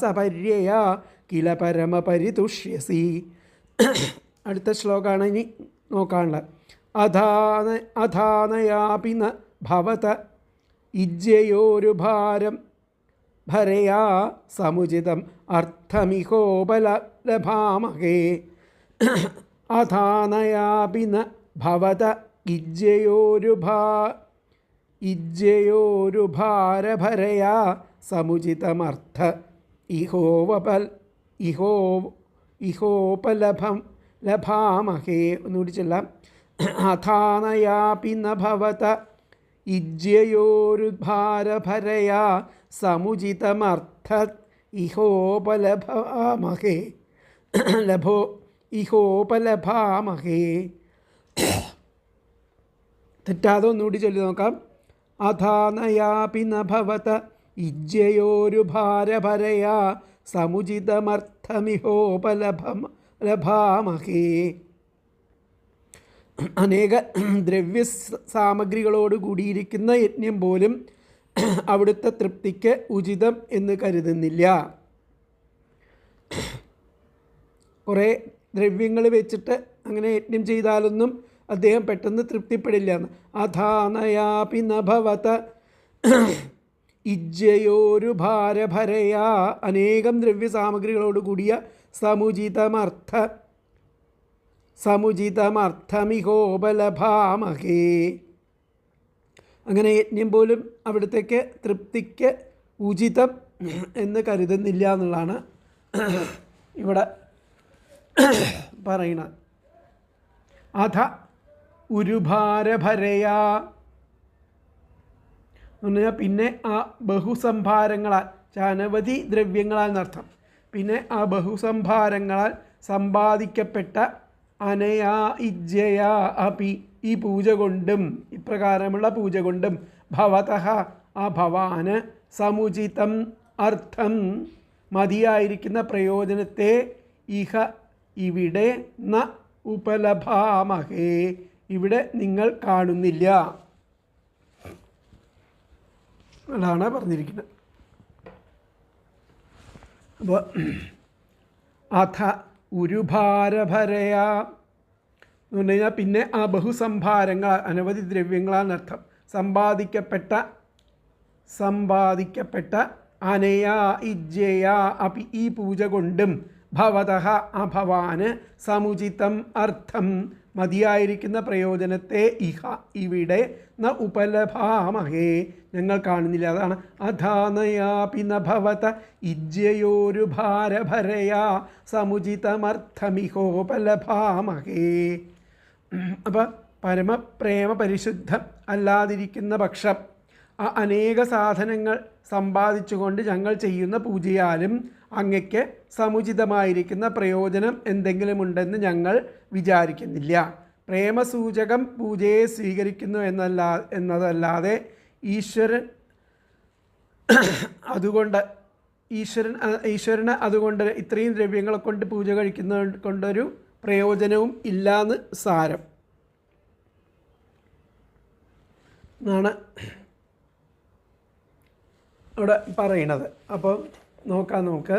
സപര്യയ കില പരമപരിതുഷ്യസി. അടുത്ത ശ്ലോകമാണ് ഇനി നോക്കാനുള്ളത്. അധാനയാപി ന ഭവത ഇജ്ജയോരുഭാരം ഭരയാ സമുചിതം അർത്ഥമിഹോപലഭാമഹേ. അധാനയാപി ന ഭവത ഇജ്ജയോരുഭാരഭരയാ സമുചിതമർത്ഥ ഇഹോപലഭം ലഭാമഹേ. ഒന്നുകൂടി ചൊല്ലാം. അഥാനയാപി ന ഭവത ഇജ്ജയോരുഭാരഭരയാ സമുചിതമർത്ഥ ഇഹോപലഭാമഹേ ഇഹോപലഭാമഹേ. തെറ്റാതെ ഒന്നുകൂടി ചൊല്ലി നോക്കാം. അഥാനയാപി ന ഭവത ഇജ്ജയോരുഭാരഭരയാ സമുചിതമർത്ഥമിഹോപലഭാമഹേ. അനേക ദ്രവ്യ സാമഗ്രികളോട് കൂടിയിരിക്കുന്ന യജ്ഞം പോലും അവിടുത്തെ തൃപ്തിക്ക് ഉചിതം എന്ന് കരുതുന്നില്ല. കുറേ ദ്രവ്യങ്ങൾ വെച്ചിട്ട് അങ്ങനെ യജ്ഞം ചെയ്താലൊന്നും അദ്ദേഹം പെട്ടെന്ന് തൃപ്തിപ്പെടില്ല എന്ന്. അധാനയാപി ന ഭവത ഇജ്ജയോരുഭാരഭരയാ, അനേകം ദ്രവ്യ സാമഗ്രികളോട് കൂടിയ സമുചിതമർത്ഥമിഹോപലഭാമഹേ. അങ്ങനെ യജ്ഞം പോലും അവിടത്തേക്ക് തൃപ്തിക്ക് ഉചിതം എന്ന് കരുതുന്നില്ല എന്നുള്ളതാണ് ഇവിടെ പറയുന്നത്. അധ ഉരുഭാരഭരയാ എന്ന് പറഞ്ഞാൽ പിന്നെ ആ ബഹുസംഭാരങ്ങളാൽ, അനവധി ദ്രവ്യങ്ങളാൽ എന്നർത്ഥം, പിന്നെ ആ ബഹുസംഭാരങ്ങളാൽ സമ്പാദിക്കപ്പെട്ട അനയാ ഇജ്ജയാ അപി, ഈ പൂജ കൊണ്ടും, ഇപ്രകാരമുള്ള പൂജ കൊണ്ടും, ഭവതഃ ആ ഭവാന്, സമുചിതം അർത്ഥം മതിയായിരിക്കുന്ന പ്രയോജനത്തെ, ഇഹ ഇവിടെ, ന ഉപലഭാമഹേ ഇവിടെ നിങ്ങൾ കാണുന്നില്ല അതാണ് പറഞ്ഞിരിക്കുന്നത്. അപ്പോൾ അഥ ഉരുഭാരഭരയാ എന്ന് പറഞ്ഞു കഴിഞ്ഞാൽ പിന്നെ ആ ബഹുസംഭാരങ്ങൾ, അനവധി ദ്രവ്യങ്ങളാണെന്നർത്ഥം, സമ്പാദിക്കപ്പെട്ട അനയാ ഇജ്ജയാ അപി ഈ പൂജ കൊണ്ടും, ഭവതഃ ആ ഭവാന്, സമുചിതം അർത്ഥം മതിയായിരിക്കുന്ന പ്രയോജനത്തെ, ഇഹ ഇവിടെ, ന ഉപലഭാമഹേ ഞങ്ങൾ കാണുന്നില്ല. അതാണ് അധാനയാപി ന ഭവത ഇജ്ജയോരുഭാരഭരയാ സമുചിതമർത്ഥമിഹോപലഭാമഹേ. അപ്പം പരമപ്രേമ പരിശുദ്ധം അല്ലാതിരിക്കുന്ന പക്ഷം ആ അനേക സാധനങ്ങൾ സമ്പാദിച്ചുകൊണ്ട് ഞങ്ങൾ ചെയ്യുന്ന പൂജയാലും അങ്ങയ്ക്ക് സമുചിതമായിരിക്കുന്ന പ്രയോജനം എന്തെങ്കിലും ഉണ്ടെന്ന് ഞങ്ങൾ വിചാരിക്കുന്നില്ല. പ്രേമസൂചകം പൂജയെ സ്വീകരിക്കുന്നു എന്നതല്ലാതെ ഈശ്വരന് അതുകൊണ്ട് ഇത്രയും ദ്രവ്യങ്ങളെ കൊണ്ട് പൂജ കഴിക്കുന്ന കൊണ്ടൊരു പ്രയോജനവും ഇല്ലാന്ന് സാരം എന്നാണ് ഇവിടെ പറയണത്. അപ്പോൾ നോക്കാം നമുക്ക്.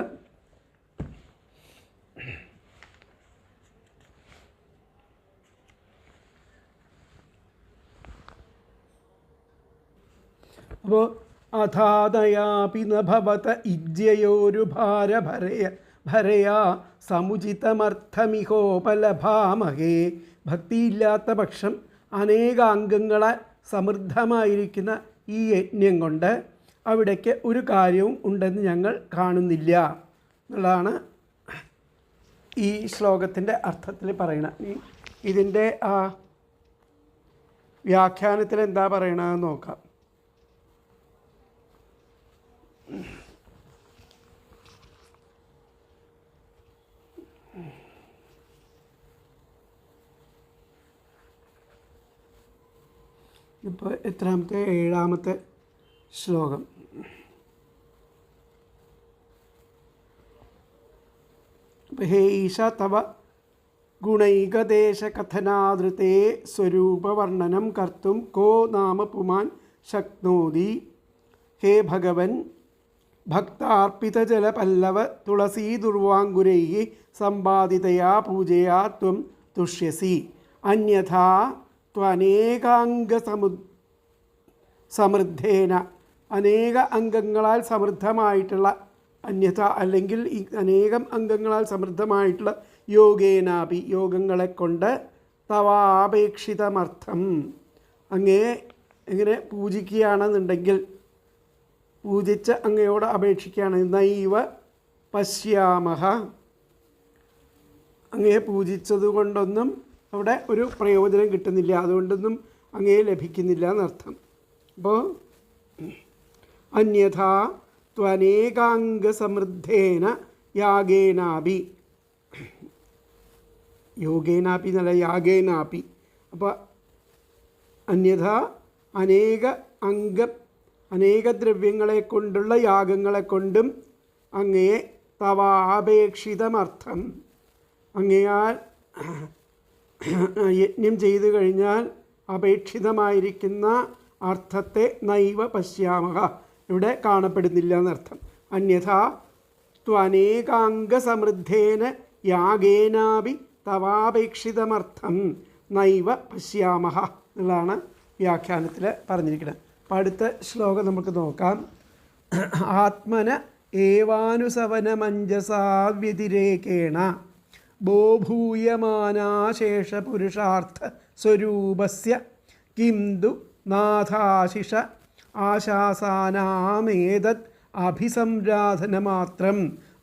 അപ്പോൾ അഥാദയാപി ന ഭവത ഇജ്ജയോരുഭാരഭരയാ സമുചിതമർത്ഥമിഹോപലഭാമഹേ. ഭക്തിയില്ലാത്ത പക്ഷം അനേക അംഗങ്ങളാൽ സമൃദ്ധമായിരിക്കുന്ന ഈ യജ്ഞം കൊണ്ട് അവിടേക്ക് ഒരു കാര്യവും ഉണ്ടെന്ന് ഞങ്ങൾ കാണുന്നില്ല എന്നുള്ളതാണ് ഈ ശ്ലോകത്തിൻ്റെ അർത്ഥത്തിൽ പറയണത്. ഇതിൻ്റെ ആ വ്യാഖ്യാനത്തിൽ എന്താ പറയണതെന്ന് നോക്കാം. ഇപ്പോൾ എത്രാമത്തെ, 7ാമത്തെ ശ്ലോകം. ഹേ ഈശ തവ ഗുണൈകദേശകഥനാദൃതേ സ്വരൂപവർണ്ണനം കർത്തും കോ നാമ പുമാൻ ശക്നോതി. ഹേ ഭഗവൻ, ഭക്താർപ്പിതജലപല്ലവ തുളസീദുർവാങ്കുരൈ സമ്പാദിതയാ പൂജയാ ത്വം തുഷ്യസി. അന്യഥാ സമൃദ്ധേന അനേക അംഗങ്ങളാൽ സമൃദ്ധമായിട്ടുള്ള അന്യഥ അല്ലെങ്കിൽ ഈ അനേകം അംഗങ്ങളാൽ സമൃദ്ധമായിട്ടുള്ള യോഗേനാപി യോഗങ്ങളെ കൊണ്ട് തവാപേക്ഷിതമർത്ഥം അങ്ങേ എങ്ങനെ പൂജിക്കുകയാണെന്നുണ്ടെങ്കിൽ പൂജിച്ച് അങ്ങയോട് അപേക്ഷിക്കുകയാണ്. നൈവ പശ്യാമഹ അങ്ങയെ പൂജിച്ചതുകൊണ്ടൊന്നും അവിടെ ഒരു പ്രയോജനം കിട്ടുന്നില്ല, അതുകൊണ്ടൊന്നും അങ്ങയെ ലഭിക്കുന്നില്ല എന്നർത്ഥം. അപ്പോൾ അന്യഥാ ത്വനേകാംഗസമൃദ്ധേന യാഗേനാപി, യോഗേനാപി എന്നല്ല യാഗേനാപി. അപ്പോൾ അന്യഥാ അനേക ദ്രവ്യങ്ങളെ കൊണ്ടുള്ള യാഗങ്ങളെ കൊണ്ടും അങ്ങയെ തവാപേക്ഷിതമർത്ഥം അങ്ങയാൽ യജ്ഞം ചെയ്തു കഴിഞ്ഞാൽ അപേക്ഷിതമായിരിക്കുന്ന അർത്ഥത്തെ നൈവ പശ്യാമഹ ഇവിടെ കാണപ്പെടുന്നില്ല എന്നർത്ഥം. അന്യഥാ ത്വനേകാംഗസമൃദ്ധേന യാഗേനാപി തവാപേക്ഷിതമർത്ഥം നൈവ പശ്യാമഹ എന്നുള്ളതാണ് വ്യാഖ്യാനത്തിൽ പറഞ്ഞിരിക്കുന്നത്. അപ്പം അടുത്ത ശ്ലോകം നമുക്ക് നോക്കാം. ആത്മന ഏവാനുസവനമഞ്ജസാ വ്യതിരേകേണ ബോഭൂയമാനാശേഷപുരുഷാർത്ഥ സ്വരൂപസ്യ കിംതു നാഥാശിഷ ആശാസാനാമേതത് അഭിസംരാധനമാത്രം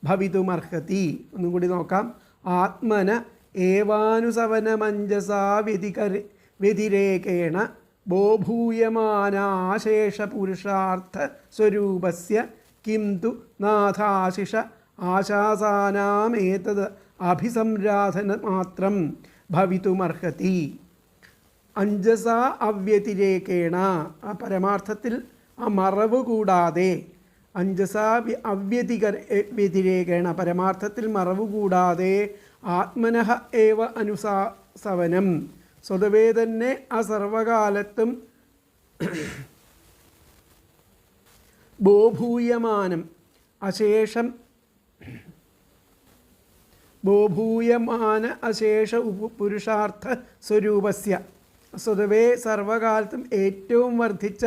ഭവിതുമർഹതി. ഒന്നും കൂടി നോക്കാം. ആത്മന ഏവാനുസവനമഞ്ജസാ വ്യതിരേകേണ ബോഭൂയമാനാശേഷപുരുഷാർത്ഥ സ്വരൂപസ്യ കിംതു നാഥാശിഷ ആശാസാനാമേതത് അഭിസംരാധനമാത്രം ഭവിതുമർഹതി. അഞ്ജസ അവ്യതിരേകേണ ആ പരമാർത്ഥത്തിൽ ആ മറവ് കൂടാതെ, അഞ്ജസ വ്യതിരേകേണ പരമാർത്ഥത്തിൽ മറവ് കൂടാതെ ആത്മനഃ ഏവ അനുസവനം സ്വതവേ തന്നെ ആ സർവകാലത്തും ബോഭൂയമാനം അശേഷം ബോഭൂയമാന അശേഷ പുരുഷാർത്ഥ സ്വരൂപസ്യ സ്വതവേ സർവകാലത്തും ഏറ്റവും വർദ്ധിച്ച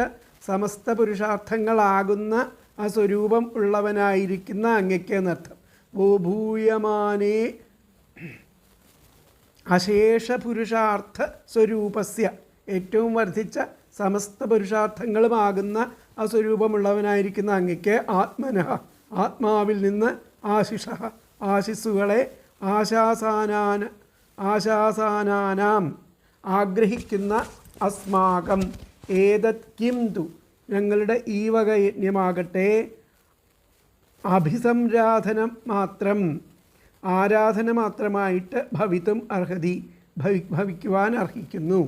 സമസ്ത പുരുഷാർത്ഥങ്ങളാകുന്ന ആ സ്വരൂപം ഉള്ളവനായിരിക്കുന്ന അങ്ങയ്ക്ക് എന്നർത്ഥം. ബോഭൂയമാനേ അശേഷ പുരുഷാർത്ഥ സ്വരൂപസ്യ ഏറ്റവും വർദ്ധിച്ച സമസ്ത പുരുഷാർത്ഥങ്ങളുമാകുന്ന ആ സ്വരൂപമുള്ളവനായിരിക്കുന്ന അങ്ങയ്ക്ക് ആത്മനഃ ആത്മാവിൽ നിന്ന് ആശിഷ ആശിസ്സുകളെ ആശാസാനാനാം ആഗ്രഹിക്കുന്ന അസ്മാകം ഏതത് കിംതു ഞങ്ങളുടെ ഈ വക യജ്ഞമാകട്ടെ അഭിസംരാധനം മാത്രം ആരാധന മാത്രമായിട്ട് ഭവിതും അർഹതി ഭവിക്കുവാൻ അർഹിക്കുന്നു.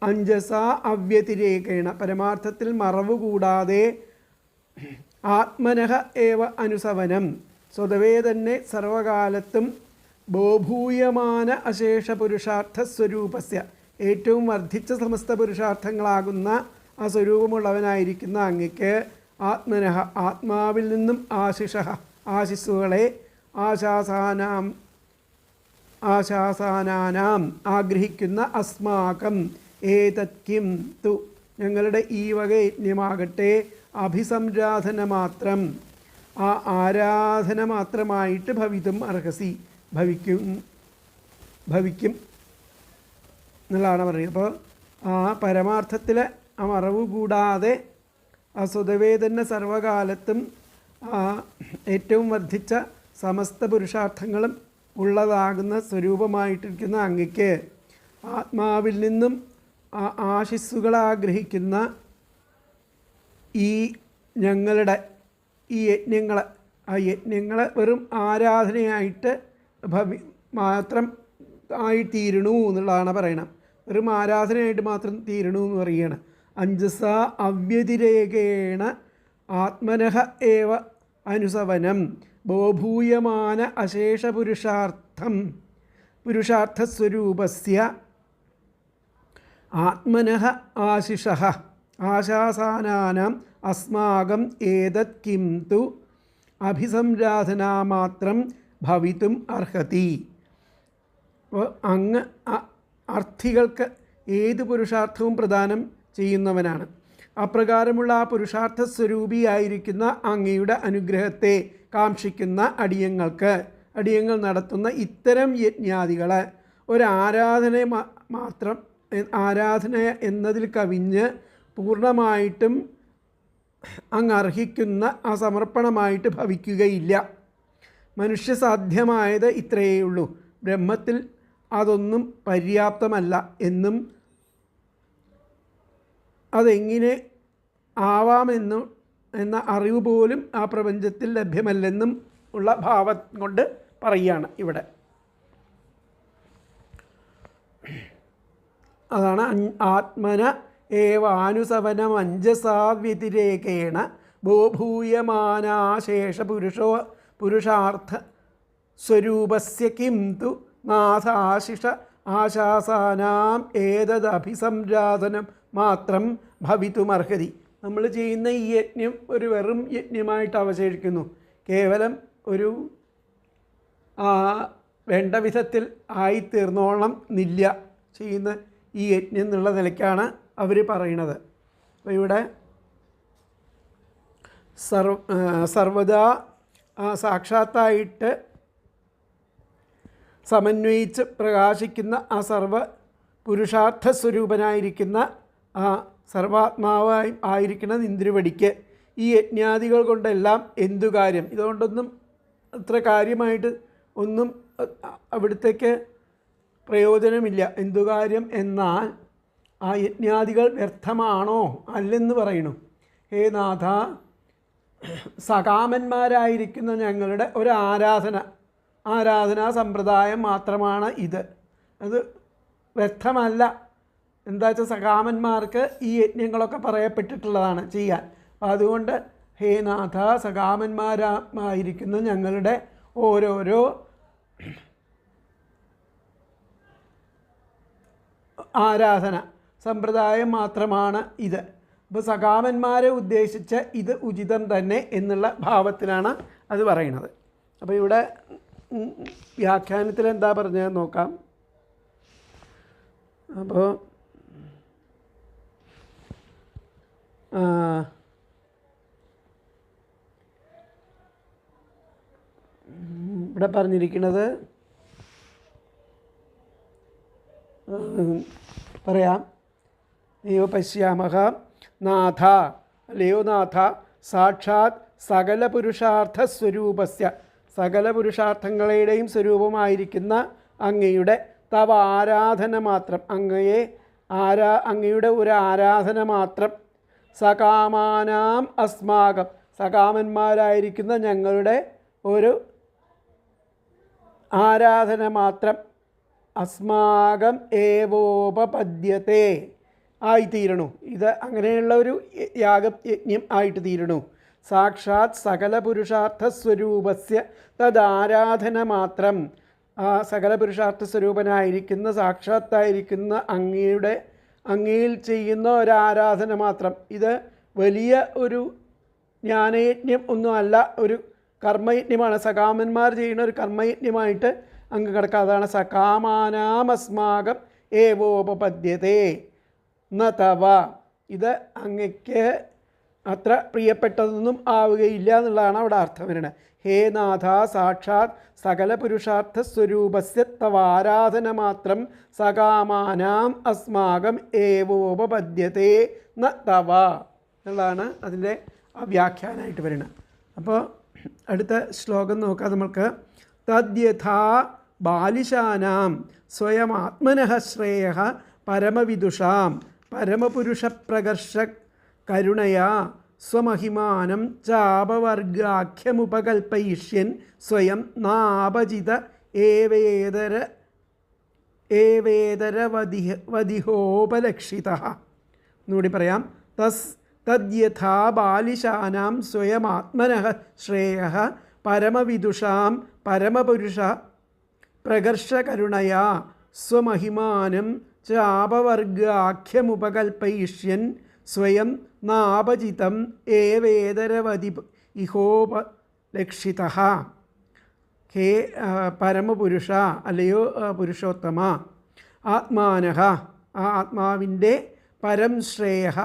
അഞ്ജസ അവ്യതിരേകേണ പരമാർത്ഥത്തിൽ മറവ് കൂടാതെ ആത്മനഃ ഏവ അനുസവനം സ്വതവേ തന്നെ സർവകാലത്തും ബോഭൂയമാന അശേഷ പുരുഷാർത്ഥ സ്വരൂപസ്യ ഏറ്റവും വർദ്ധിച്ച സമസ്ത പുരുഷാർത്ഥങ്ങളാകുന്ന ആ സ്വരൂപമുള്ളവനായിരിക്കുന്ന അങ്ങയ്ക്ക് ആത്മനഃ ആത്മാവിൽ നിന്നും ആശിഷ ആശിസ്സുകളെ ആശാസാനാനാം ആഗ്രഹിക്കുന്ന അസ്മാകം ഏതത് കിം തു ഞങ്ങളുടെ ഈ വക യജ്ഞമാകട്ടെ അഭിസംരാധന മാത്രം ആ ആരാധന മാത്രമായിട്ട് ഭവിതും അർഹസി ഭവിക്കും എന്നുള്ളതാണ് പറയുന്നത്. അപ്പോൾ ആ പരമാർത്ഥത്തിൽ ആ മറവ് കൂടാതെ ആ സ്വതവേ തന്നെ സർവകാലത്തും ഏറ്റവും വർദ്ധിച്ച സമസ്ത പുരുഷാർത്ഥങ്ങളും ഉള്ളതാകുന്ന സ്വരൂപമായിട്ടിരിക്കുന്ന അങ്ങയ്ക്ക് ആത്മാവിൽ നിന്നും ആശിസ്സുകളാഗ്രഹിക്കുന്ന ഈ ഞങ്ങളുടെ ഈ യജ്ഞങ്ങൾ വെറും ആരാധനയായിട്ട് മാത്രം ആയിത്തീരണു എന്നുള്ളതാണ് പറയണം. വെറും ആരാധനയായിട്ട് മാത്രം തീരണു എന്ന് പറയുകയാണ്. അഞ്ജസ അവ്യതിരേകേണ ആത്മനഃ ഏവ അനുസവനം ബോഭൂയമാന അശേഷ പുരുഷാർത്ഥസ്വരൂപസ്യ ആത്മനഃ ആശിഷഃ ആശാസാനാനാം അസ്മാകം ഏതത് കിം തു അഭിസംരാധനാമാത്രം ഭവിതും അർഹതി. അപ്പോൾ അങ്ങ് അർത്ഥികൾക്ക് ഏത് പുരുഷാർത്ഥവും പ്രദാനം ചെയ്യുന്നവനാണ്. അപ്രകാരമുള്ള ആ പുരുഷാർത്ഥ സ്വരൂപിയായിരിക്കുന്ന അങ്ങയുടെ അനുഗ്രഹത്തെ കാക്ഷിക്കുന്ന അടിയങ്ങൾ നടത്തുന്ന ഇത്തരം യജ്ഞാദികൾ ആരാധന എന്നതിൽ കവിഞ്ഞ് പൂർണ്ണമായിട്ടും അങ്ങ് അർഹിക്കുന്ന ആ സമർപ്പണമായിട്ട് ഭവിക്കുകയില്ല. മനുഷ്യസാധ്യമായത് ഇത്രയേ ഉള്ളൂ. ബ്രഹ്മത്തിൽ അതൊന്നും പര്യാപ്തമല്ല എന്നും അതെങ്ങനെ എന്ന അറിവ് പോലും ആ പ്രപഞ്ചത്തിൽ ലഭ്യമല്ലെന്നും ഉള്ള ഭാവം കൊണ്ട് പറയുകയാണ് ഇവിടെ. അതാണ് ആത്മന ഏവാനുസവനം അഞ്ജസാ വ്യതിരേകേണ ഭൂഭൂയമാനാശേഷ പുരുഷാർത്ഥ സ്വരൂപസ്യ കിം തു നാഥാശിഷ ആശാസാനാം ഏതദഭിസംരാധനം മാത്രം ഭവിതുമർഹതി. നമ്മൾ ചെയ്യുന്ന ഈ യജ്ഞം ഒരു വെറും യജ്ഞമായിട്ട് അവശേഷിക്കുന്നു. കേവലം ഒരു വേണ്ട വിധത്തിൽ ആയിത്തീർന്നോളം നില്ല ചെയ്യുന്ന ഈ യജ്ഞം എന്നുള്ള നിലയ്ക്കാണ് അവർ പറയുന്നത്. അപ്പോൾ ഇവിടെ സർവദാ സാക്ഷാത്തായിട്ട് സമന്വയിച്ച് പ്രകാശിക്കുന്ന ആ സർവ പുരുഷാർത്ഥ സ്വരൂപനായിരിക്കുന്ന ആ സർവാത്മാവായി ആയിരിക്കുന്ന ഇന്ദ്രവടിക്ക് ഈ യജ്ഞാദികൾ കൊണ്ടെല്ലാം എന്തു കാര്യം? ഇതുകൊണ്ടൊന്നും അത്ര കാര്യമായിട്ട് ഒന്നും അവിടുത്തേക്ക് പ്രയോജനമില്ല. എന്തു കാര്യം എന്നാൽ ആ യജ്ഞാദികൾ വ്യർത്ഥമാണോ? അല്ലെന്ന് പറയണു. ഹേ നാഥ, സകാമന്മാരായിരിക്കുന്ന ഞങ്ങളുടെ ഒരു ആരാധനാ സമ്പ്രദായം മാത്രമാണ് ഇത്. അത് വ്യർത്ഥമല്ല. എന്താ വെച്ചാൽ സകാമന്മാർക്ക് ഈ യജ്ഞങ്ങളൊക്കെ പറയപ്പെട്ടിട്ടുള്ളതാണ് ചെയ്യാൻ. അപ്പം അതുകൊണ്ട് ഹേ നാഥ, സകാമന്മാരായിരിക്കുന്ന ഞങ്ങളുടെ ഓരോരോ ആരാധന സമ്പ്രദായം മാത്രമാണ് ഇത്. അപ്പോൾ സകാമന്മാരെ ഉദ്ദേശിച്ച് ഇത് ഉചിതം തന്നെ എന്നുള്ള ഭാവത്തിലാണ് അത് പറയുന്നത്. അപ്പോൾ ഇവിടെ വ്യാഖ്യാനത്തിൽ എന്താ പറഞ്ഞത് നോക്കാം. അപ്പോൾ ഇവിടെ പറഞ്ഞിരിക്കുന്നത് പറയാം. യോ പശ്യാമഹ നാഥ, അല്ലയോ നാഥ, സാക്ഷാത് സകല പുരുഷാർത്ഥ സ്വരൂപസ്യ, സകല പുരുഷാർത്ഥങ്ങളുടെയും സ്വരൂപമായിരിക്കുന്ന അങ്ങയുടെ തവ ആരാധന മാത്രം, അങ്ങയുടെ ഒരു ആരാധന മാത്രം, സകാമാനാം അസ്മാകം, സകാമന്മാരായിരിക്കുന്ന ഞങ്ങളുടെ ഒരു ആരാധന മാത്രം, അസ്മാകം ഏവോപപദ്യത്തെ ആയിത്തീരണു. ഇത് അങ്ങനെയുള്ള ഒരു യജ്ഞം ആയിട്ട് തീരണു. സാക്ഷാത് സകല പുരുഷാർത്ഥ സ്വരൂപസ്യ തദാരാധന മാത്രം, ആ സകല പുരുഷാർത്ഥ സ്വരൂപനായിരിക്കുന്ന സാക്ഷാത്തായിരിക്കുന്ന അങ്ങയിൽ ചെയ്യുന്ന ഒരാരാധന മാത്രം. ഇത് വലിയ ഒരു ജ്ഞാനയജ്ഞം ഒന്നുമല്ല, ഒരു കർമ്മയജ്ഞമാണ്. സകാമന്മാർ ചെയ്യുന്ന ഒരു കർമ്മയജ്ഞമായിട്ട് അങ്ങ് കിടക്കുക. അതാണ് സകാമാനാമസ്മാകം ഏവോപപദ്യതേ ന തവ. ഇത് അങ്ങയ്ക്ക് അത്ര പ്രിയപ്പെട്ടതൊന്നും ആവുകയില്ല എന്നുള്ളതാണ് അവിടെ അർത്ഥം വരുന്നത്. ഹേ നാഥ, സാക്ഷാത് സകല പുരുഷാർത്ഥ സ്വരൂപസ്യ തവ ആരാധന മാത്രം, സകാമാനാം അസ്മാകം ഏവോപപദ്യതേ ന തവ എന്നുള്ളതാണ് അതിൻ്റെ വ്യാഖ്യാനമായിട്ട് വരുന്നത്. അപ്പോൾ അടുത്ത ശ്ലോകം നോക്കാം നമുക്ക്. തദ്യഥാ ബാലിശാനാം സ്വയമാത്മനഃ ശ്രേയഃ പരമവിദുഷാം പരമപുരുഷപ്രകർഷ കരുണയാ സ്വമഹിമാനം ചാപവർഗാഖ്യമുപകൽപ്പയിഷ്യൻ സ്വയം നാപജിത ഏവേതരവതിഹോപലക്ഷിതഃ. എന്നുകൂടി പറയാം. തദ്യഥാ ബാലിശാനാം സ്വയമാത്മനഃ ശ്രേയഃ പരമവിദുഷാം പരമപുരുഷ പ്രകർഷകരുണയാ സ്വമഹിമാനം ചാപവർഗാഖ്യമുപകൽപ്പയിഷ്യൻ സ്വയം നാപചിതം ഏവേതരവതി ഇഹോപലക്ഷിതഃ. ഹേ പരമപുരുഷ, അല്ലയോ പുരുഷോത്തമ, ആത്മാനഃ, ആ ആത്മാവിൻ്റെ പരം ശ്രേയ,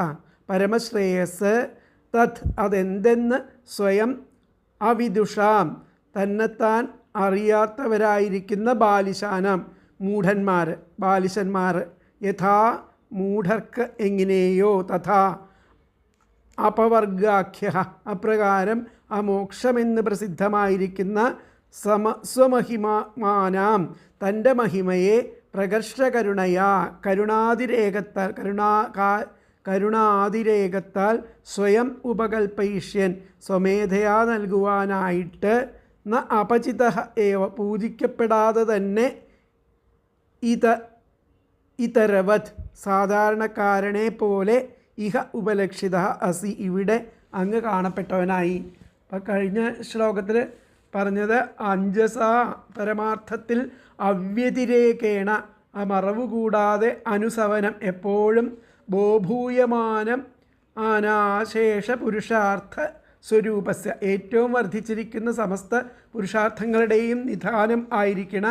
പരമശ്രേയസ്, തത് അതെന്തെന്ന് സ്വയം അവിദുഷാം, തന്നെത്താൻ അറിയാത്തവരായിരിക്കുന്ന ബാലിശാനാം, മൂഢന്മാർ, ബാലിശന്മാർ, യഥാ മൂഢർക്ക് എങ്ങനെയോ, തഥാ അപവർഗാഖ്യ, അപ്രകാരം അമോക്ഷമെന്ന് പ്രസിദ്ധമായിരിക്കുന്ന സ്വമഹിമാനാം, തൻ്റെ മഹിമയെ പ്രകർഷകരുണയാ, കരുണാതിരേകത്താൽ സ്വയം ഉപകൽപ്പയിഷ്യൻ, സ്വമേധയാ നൽകുവാനായിട്ട്, ന അപചിത ഏവ, പൂജിക്കപ്പെടാതെ തന്നെ, ഇതരവത്, സാധാരണക്കാരനെ പോലെ, ഇഹ ഉപലക്ഷിത അസി, ഇവിടെ അങ്ങ് കാണപ്പെട്ടവനായി. അപ്പം കഴിഞ്ഞ ശ്ലോകത്തിൽ പറഞ്ഞത് അഞ്ജസ, പരമാർത്ഥത്തിൽ അവ്യതിരേകേണ, ആ മറവ് കൂടാതെ, അനുസവനം, എപ്പോഴും ബോഭൂയമാനം ആനാശേഷ പുരുഷാർത്ഥ സ്വരൂപസ്യ, ഏറ്റവും വർദ്ധിച്ചിരിക്കുന്ന സമസ്ത പുരുഷാർത്ഥങ്ങളുടെയും നിധാനം ആയിരിക്കണ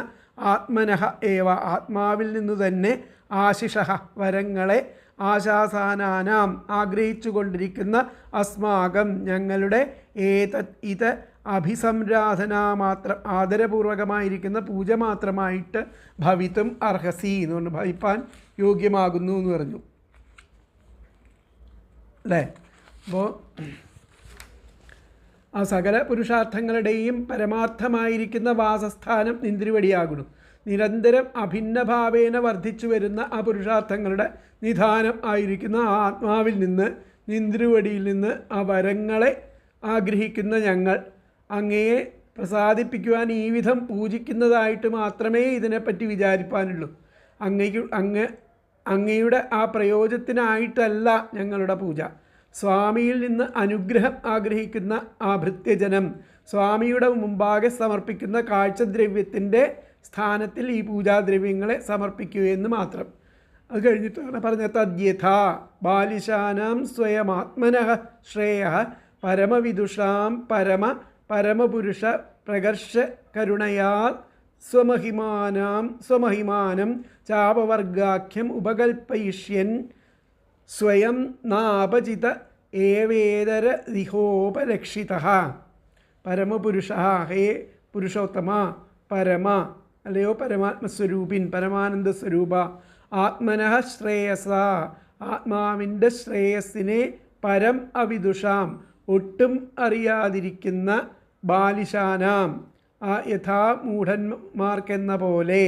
ആത്മനഃ ഏവ, ആത്മാവിൽ നിന്നു തന്നെ, ആശിഷ, വരങ്ങളെ, ആശാസാനാനാം, ആഗ്രഹിച്ചു കൊണ്ടിരിക്കുന്ന, അസ്മാകം, ഞങ്ങളുടെ, ഇത് അഭിസംരാധനാമാത്രം, ആദരപൂർവകമായിരിക്കുന്ന പൂജ മാത്രമായിട്ട് ഭവിത്തും അർഹസി എന്ന് പറഞ്ഞു, ഭവിപ്പാൻ യോഗ്യമാകുന്നു എന്ന് പറഞ്ഞു അല്ലേ. അപ്പോൾ ആ സകല പുരുഷാർത്ഥങ്ങളുടെയും പരമാർത്ഥമായിരിക്കുന്ന വാസസ്ഥാനം നിന്തിരുവടിയാകുന്നു. നിരന്തരം അഭിന്നഭാവേന വർദ്ധിച്ചു വരുന്ന ആ പുരുഷാർത്ഥങ്ങളുടെ നിധാനം ആയിരിക്കുന്ന ആ ആത്മാവിൽ നിന്ന്, നിന്തിരുവടിയിൽ നിന്ന് ആ വരങ്ങളെ ആഗ്രഹിക്കുന്ന ഞങ്ങൾ അങ്ങയെ പ്രസാദിപ്പിക്കുവാൻ ഈ വിധം പൂജിക്കുന്നതായിട്ട് മാത്രമേ ഇതിനെപ്പറ്റി വിചാരിപ്പാനുള്ളൂ. അങ്ങയുടെ ആ പ്രയോജനത്തിനായിട്ടല്ല ഞങ്ങളുടെ പൂജ. സ്വാമിയിൽ നിന്ന് അനുഗ്രഹം ആഗ്രഹിക്കുന്ന ആ ഭൃത്യജനം സ്വാമിയുടെ മുമ്പാകെ സമർപ്പിക്കുന്ന കാഴ്ചദ്രവ്യത്തിൻ്റെ സ്ഥാനത്തിൽ ഈ പൂജാദ്രവ്യങ്ങളെ സമർപ്പിക്കുകയെന്ന് മാത്രം. അത് കഴിഞ്ഞിട്ടാണ് പറഞ്ഞ തദ്യഥാ ബാലിശാനാം സ്വയമാത്മനഃ ശ്രേയ പരമവിദുഷാം പരമപുരുഷ പ്രകർഷ കരുണയാ സ്വമഹിമാനം ചാപവർഗാഖ്യം ഉപകൽപ്പയിഷ്യൻ സ്വയം നാപചിത ഏവേതര ദിഹോപലക്ഷിതഃ. പരമപുരുഷ, ഹേ പുരുഷോത്തമ, പരമ, അല്ലയോ പരമാത്മസ്വരൂപിൻ, പരമാനന്ദ സ്വരൂപ, ആത്മനഃ ശ്രേയസ, ആത്മാവിൻ്റെ ശ്രേയസ്സിനെ, പരം അവിദുഷാം, ഒട്ടും അറിയാതിരിക്കുന്ന, ബാലിശാനാം, ആ യഥാ മൂഢന്മാർക്കെന്ന പോലെ,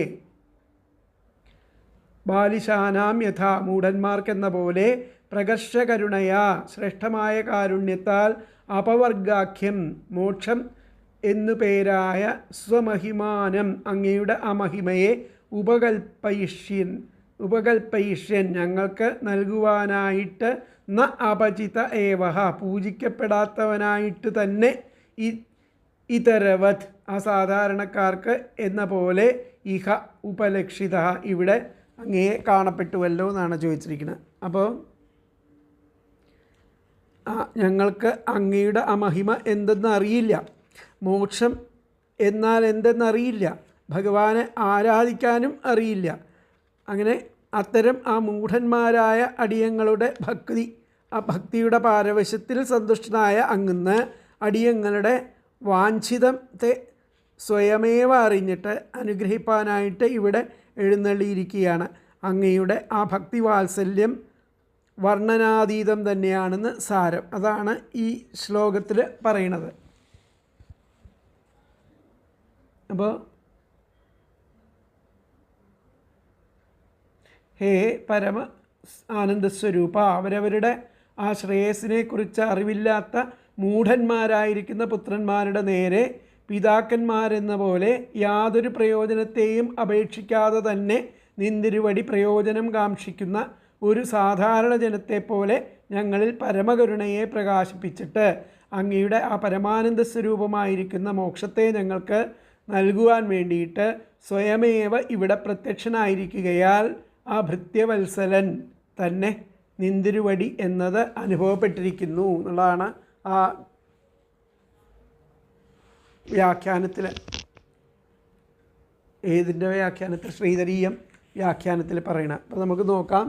ബാലിശാനാം യഥാ, മൂഢന്മാർക്കെന്ന പോലെ, പ്രകർഷകരുണയാ, ശ്രേഷ്ഠമായ കാരുണ്യത്താൽ, അപവർഗാഖ്യം, മോക്ഷം എന്നു പേരായ സ്വമഹിമാനം, അങ്ങയുടെ ആ മഹിമയെ ഉപകൽപ്പയിഷ്യൻ ഞങ്ങൾക്ക് നൽകുവാനായിട്ട്, ന അപചിത ഏവഹ, പൂജിക്കപ്പെടാത്തവനായിട്ട് തന്നെ, ഇതരവത്, അസാധാരണക്കാർക്ക് എന്ന പോലെ, ഇഹ ഉപലക്ഷിത, ഇവിടെ അങ്ങയെ കാണപ്പെട്ടുവല്ലോ എന്നാണ് ചോദിച്ചിരിക്കുന്നത്. അപ്പോൾ ഞങ്ങൾക്ക് അങ്ങയുടെ ആ മഹിമ എന്തെന്ന് അറിയില്ല, മോക്ഷം എന്നാൽ എന്തെന്നറിയില്ല, ഭഗവാനെ ആരാധിക്കാനും അറിയില്ല. അങ്ങനെ അത്തരം ആ മൂഢന്മാരായ അടിയങ്ങളുടെ ആ ഭക്തിയുടെ പാരവശ്യത്തിൽ സന്തുഷ്ടനായ അങ്ങ് അടിയങ്ങളുടെ വാഞ്ചിതത്തെ സ്വയമേവ അറിഞ്ഞിട്ട് അനുഗ്രഹിപ്പാനായിട്ട് ഇവിടെ എഴുന്നള്ളിയിരിക്കുകയാണ്. അങ്ങയുടെ ആ ഭക്തിവാത്സല്യം വർണ്ണനാതീതം തന്നെയാണെന്ന് സാരം. അതാണ് ഈ ശ്ലോകത്തിൽ പറയണത്. അപ്പോൾ ഹേ പരമ ആനന്ദസ്വരൂപ, അവരവരുടെ ആ ശ്രേയസ്സിനെക്കുറിച്ച് അറിവില്ലാത്ത മൂഢന്മാരായിരിക്കുന്ന പുത്രന്മാരുടെ നേരെ പിതാക്കന്മാരെന്ന പോലെ യാതൊരു പ്രയോജനത്തെയും അപേക്ഷിക്കാതെ തന്നെ നിന്തിരുവടി പ്രയോജനം കാക്ഷിക്കുന്ന ഒരു സാധാരണ ജനത്തെപ്പോലെ ഞങ്ങളിൽ പരമകരുണയെ പ്രകാശിപ്പിച്ചിട്ട് അങ്ങയുടെ ആ പരമാനന്ദ സ്വരൂപമായിരിക്കുന്ന മോക്ഷത്തെ ഞങ്ങൾക്ക് നൽകുവാൻ വേണ്ടിയിട്ട് സ്വയമേവ ഇവിടെ പ്രത്യക്ഷനായിരിക്കുകയാൽ ആ ഭൃത്യവത്സലൻ തന്നെ നിന്തിരുവടി എന്നത് അനുഭവപ്പെട്ടിരിക്കുന്നു എന്നുള്ളതാണ് ആ വ്യാഖ്യാനത്തിൽ. ഏതിൻ്റെ വ്യാഖ്യാനത്തിൽ? ശ്രീധരീയം വ്യാഖ്യാനത്തിൽ പറയണം. അപ്പോൾ നമുക്ക് നോക്കാം.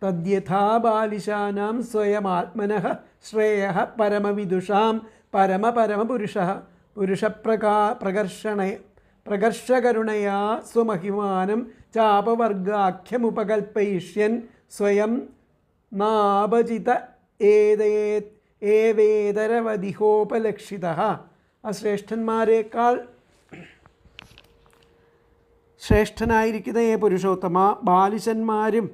തദ്യഥാ ബാലിശാനാം സ്വയമാത്മനഃ ശ്രേയഃ പരമവിദുഷാം പരമപരമപുരുഷഃ പ്രകർഷകരുണയാ സ്വമഹിമാനം ചാപവർഗാഖ്യമുപകൽപ്പയിഷ്യൻ സ്വയം നാപചിത ഏവേതരവധിഹോപലക്ഷിതഃ. ആ ശ്രേഷ്ഠന്മാരെക്കാൾ ശ്രേഷ്ഠനായിരിക്കുന്ന പുരുഷോത്തമ, ബാലിശന്മാരും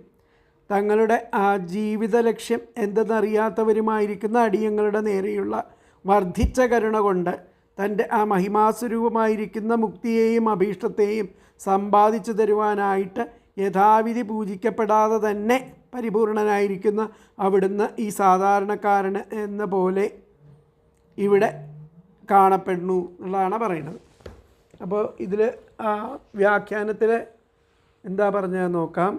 തങ്ങളുടെ ആ ജീവിത ലക്ഷ്യം എന്തെന്നറിയാത്തവരുമായിരിക്കുന്ന അടിയങ്ങളുടെ നേരെയുള്ള വർദ്ധിച്ച കരുണ കൊണ്ട് തൻ്റെ ആ മഹിമാസ്വരൂപമായിരിക്കുന്ന മുക്തിയെയും അഭീഷ്ടത്തെയും സമ്പാദിച്ചു തരുവാനായിട്ട് യഥാവിധി പൂജിക്കപ്പെടാതെ തന്നെ പരിപൂർണനായിരിക്കുന്ന അവിടുന്ന് ഈ സാധാരണക്കാരന് എന്ന പോലെ ഇവിടെ കാണപ്പെടുന്നു എന്നുള്ളതാണ് പറയുന്നത്. അപ്പോൾ ഇതിൽ വ്യാഖ്യാനത്തിൽ എന്താ പറഞ്ഞത് നോക്കാം.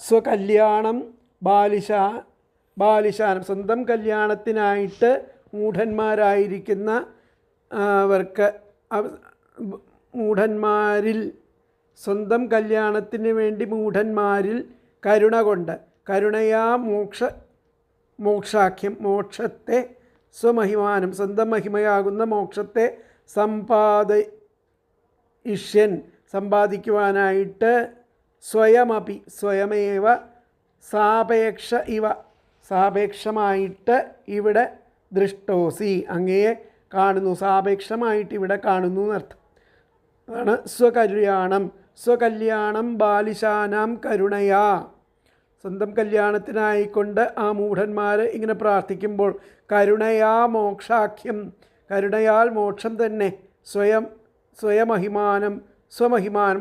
സ്വകല്യാണം ബാലിശാനം സ്വന്തം കല്യാണത്തിനായിട്ട് മൂഢന്മാരായിരിക്കുന്ന അവർക്ക് മൂഢന്മാരിൽ സ്വന്തം കല്യാണത്തിന് വേണ്ടി മൂഢന്മാരിൽ കരുണ കൊണ്ട് കരുണയാ മോക്ഷാഖ്യം മോക്ഷത്തെ സ്വമഹിമാനം സ്വന്തം മഹിമയാകുന്ന മോക്ഷത്തെ സമ്പാദിക്കുവാനായിട്ട് സ്വയമേവ സാപേക്ഷമായിട്ട് ഇവിടെ ദൃഷ്ടോസി അങ്ങയെ കാണുന്നു, സാപേക്ഷമായിട്ട് ഇവിടെ കാണുന്നു എന്നർത്ഥം. അതാണ് സ്വകല്യാണം ബാലിശാനാം കരുണയാ. സ്വന്തം കല്യാണത്തിനായിക്കൊണ്ട് ആ മൂഢന്മാർ ഇങ്ങനെ പ്രാർത്ഥിക്കുമ്പോൾ കരുണയാ മോക്ഷാഖ്യം, കരുണയാൽ മോക്ഷം തന്നെ, സ്വയമഹിമാനം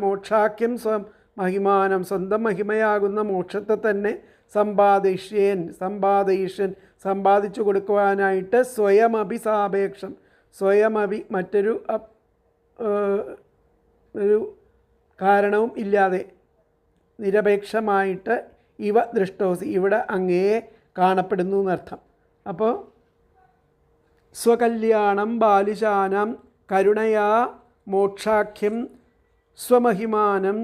മോക്ഷാഖ്യം മഹിമാനം സ്വന്തം മഹിമയാകുന്ന മോക്ഷത്തെ തന്നെ സമ്പാദിഷ്യൻ സമ്പാദിച്ചു കൊടുക്കുവാനായിട്ട് സ്വയമഭി സാപേക്ഷം, സ്വയമഭി മറ്റൊരു ഒരു കാരണവും ഇല്ലാതെ നിരപേക്ഷമായിട്ട് ഇവ ദൃഷ്ടോസി ഇവിടെ അങ്ങയെ കാണപ്പെടുന്നു എന്നർത്ഥം. അപ്പോൾ സ്വകല്യാണം ബാലിശാനാം കരുണയാ മോക്ഷാഖ്യം സ്വമഹിമാനം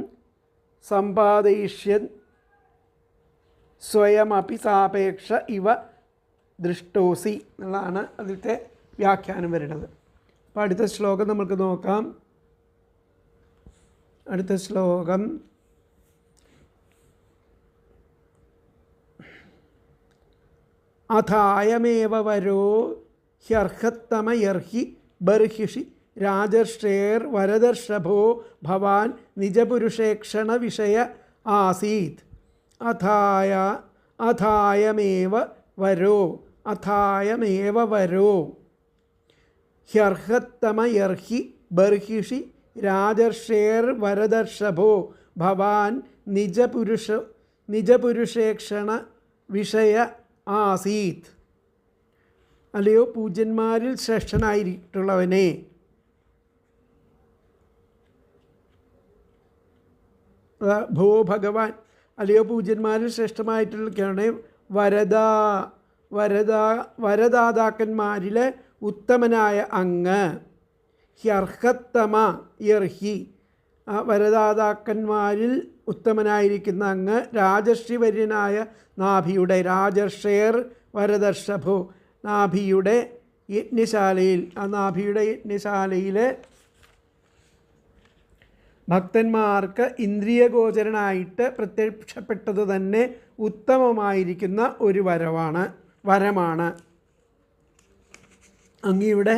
സമ്പാദയിഷ്യൻ സ്വയമപി സാപേക്ഷ ഇവ ദൃഷ്ടോസി എന്നുള്ളതാണ് അതിലത്തെ വ്യാഖ്യാനം വരുന്നത്. അപ്പോൾ അടുത്ത ശ്ലോകം നമുക്ക് നോക്കാം. അടുത്ത ശ്ലോകം അഥായമേവ വരോ ഹ്യർഹത്തമയർഹി ബർഹിഷി രാജർഷേർ വരദർഷഭോ ഭവാൻ നിജപുരുഷേക്ഷണ വിഷയ ആസീത്. അഥായമേവ വരോ ഹ്യർഹത്തമയർഹി ബർഹിഷി രാജർഷേർ വരദർഷഭോ ഭവാൻ നിജപുരുഷേക്ഷണ വിഷയ ആസീത്. അല്ലയോ പൂജ്യന്മാരിൽ ശ്രേഷ്ഠനായിട്ടുള്ളവനെ, ഭോ ഭഗവാൻ, അല്ലയോ പൂജ്യന്മാരിൽ ശ്രേഷ്ഠമായിട്ടുള്ള വരദാതാക്കന്മാരിലെ ഉത്തമനായ അങ്ങ്, ഹ്യർഹത്തമ യർഹി വരദാതാക്കന്മാരിൽ ഉത്തമനായിരിക്കുന്ന അങ്ങ് രാജർഷിവര്യനായ നാഭിയുടെ രാജർഷേർ വരദർഷഭോ നാഭിയുടെ യജ്ഞശാലയിൽ, ആ നാഭിയുടെ യജ്ഞശാലയിൽ ഭക്തന്മാർക്ക് ഇന്ദ്രിയഗോചരനായിട്ട് പ്രത്യക്ഷപ്പെട്ടത് തന്നെ ഉത്തമമായിരിക്കുന്ന ഒരു വരമാണ്. അങ്ങയുടെ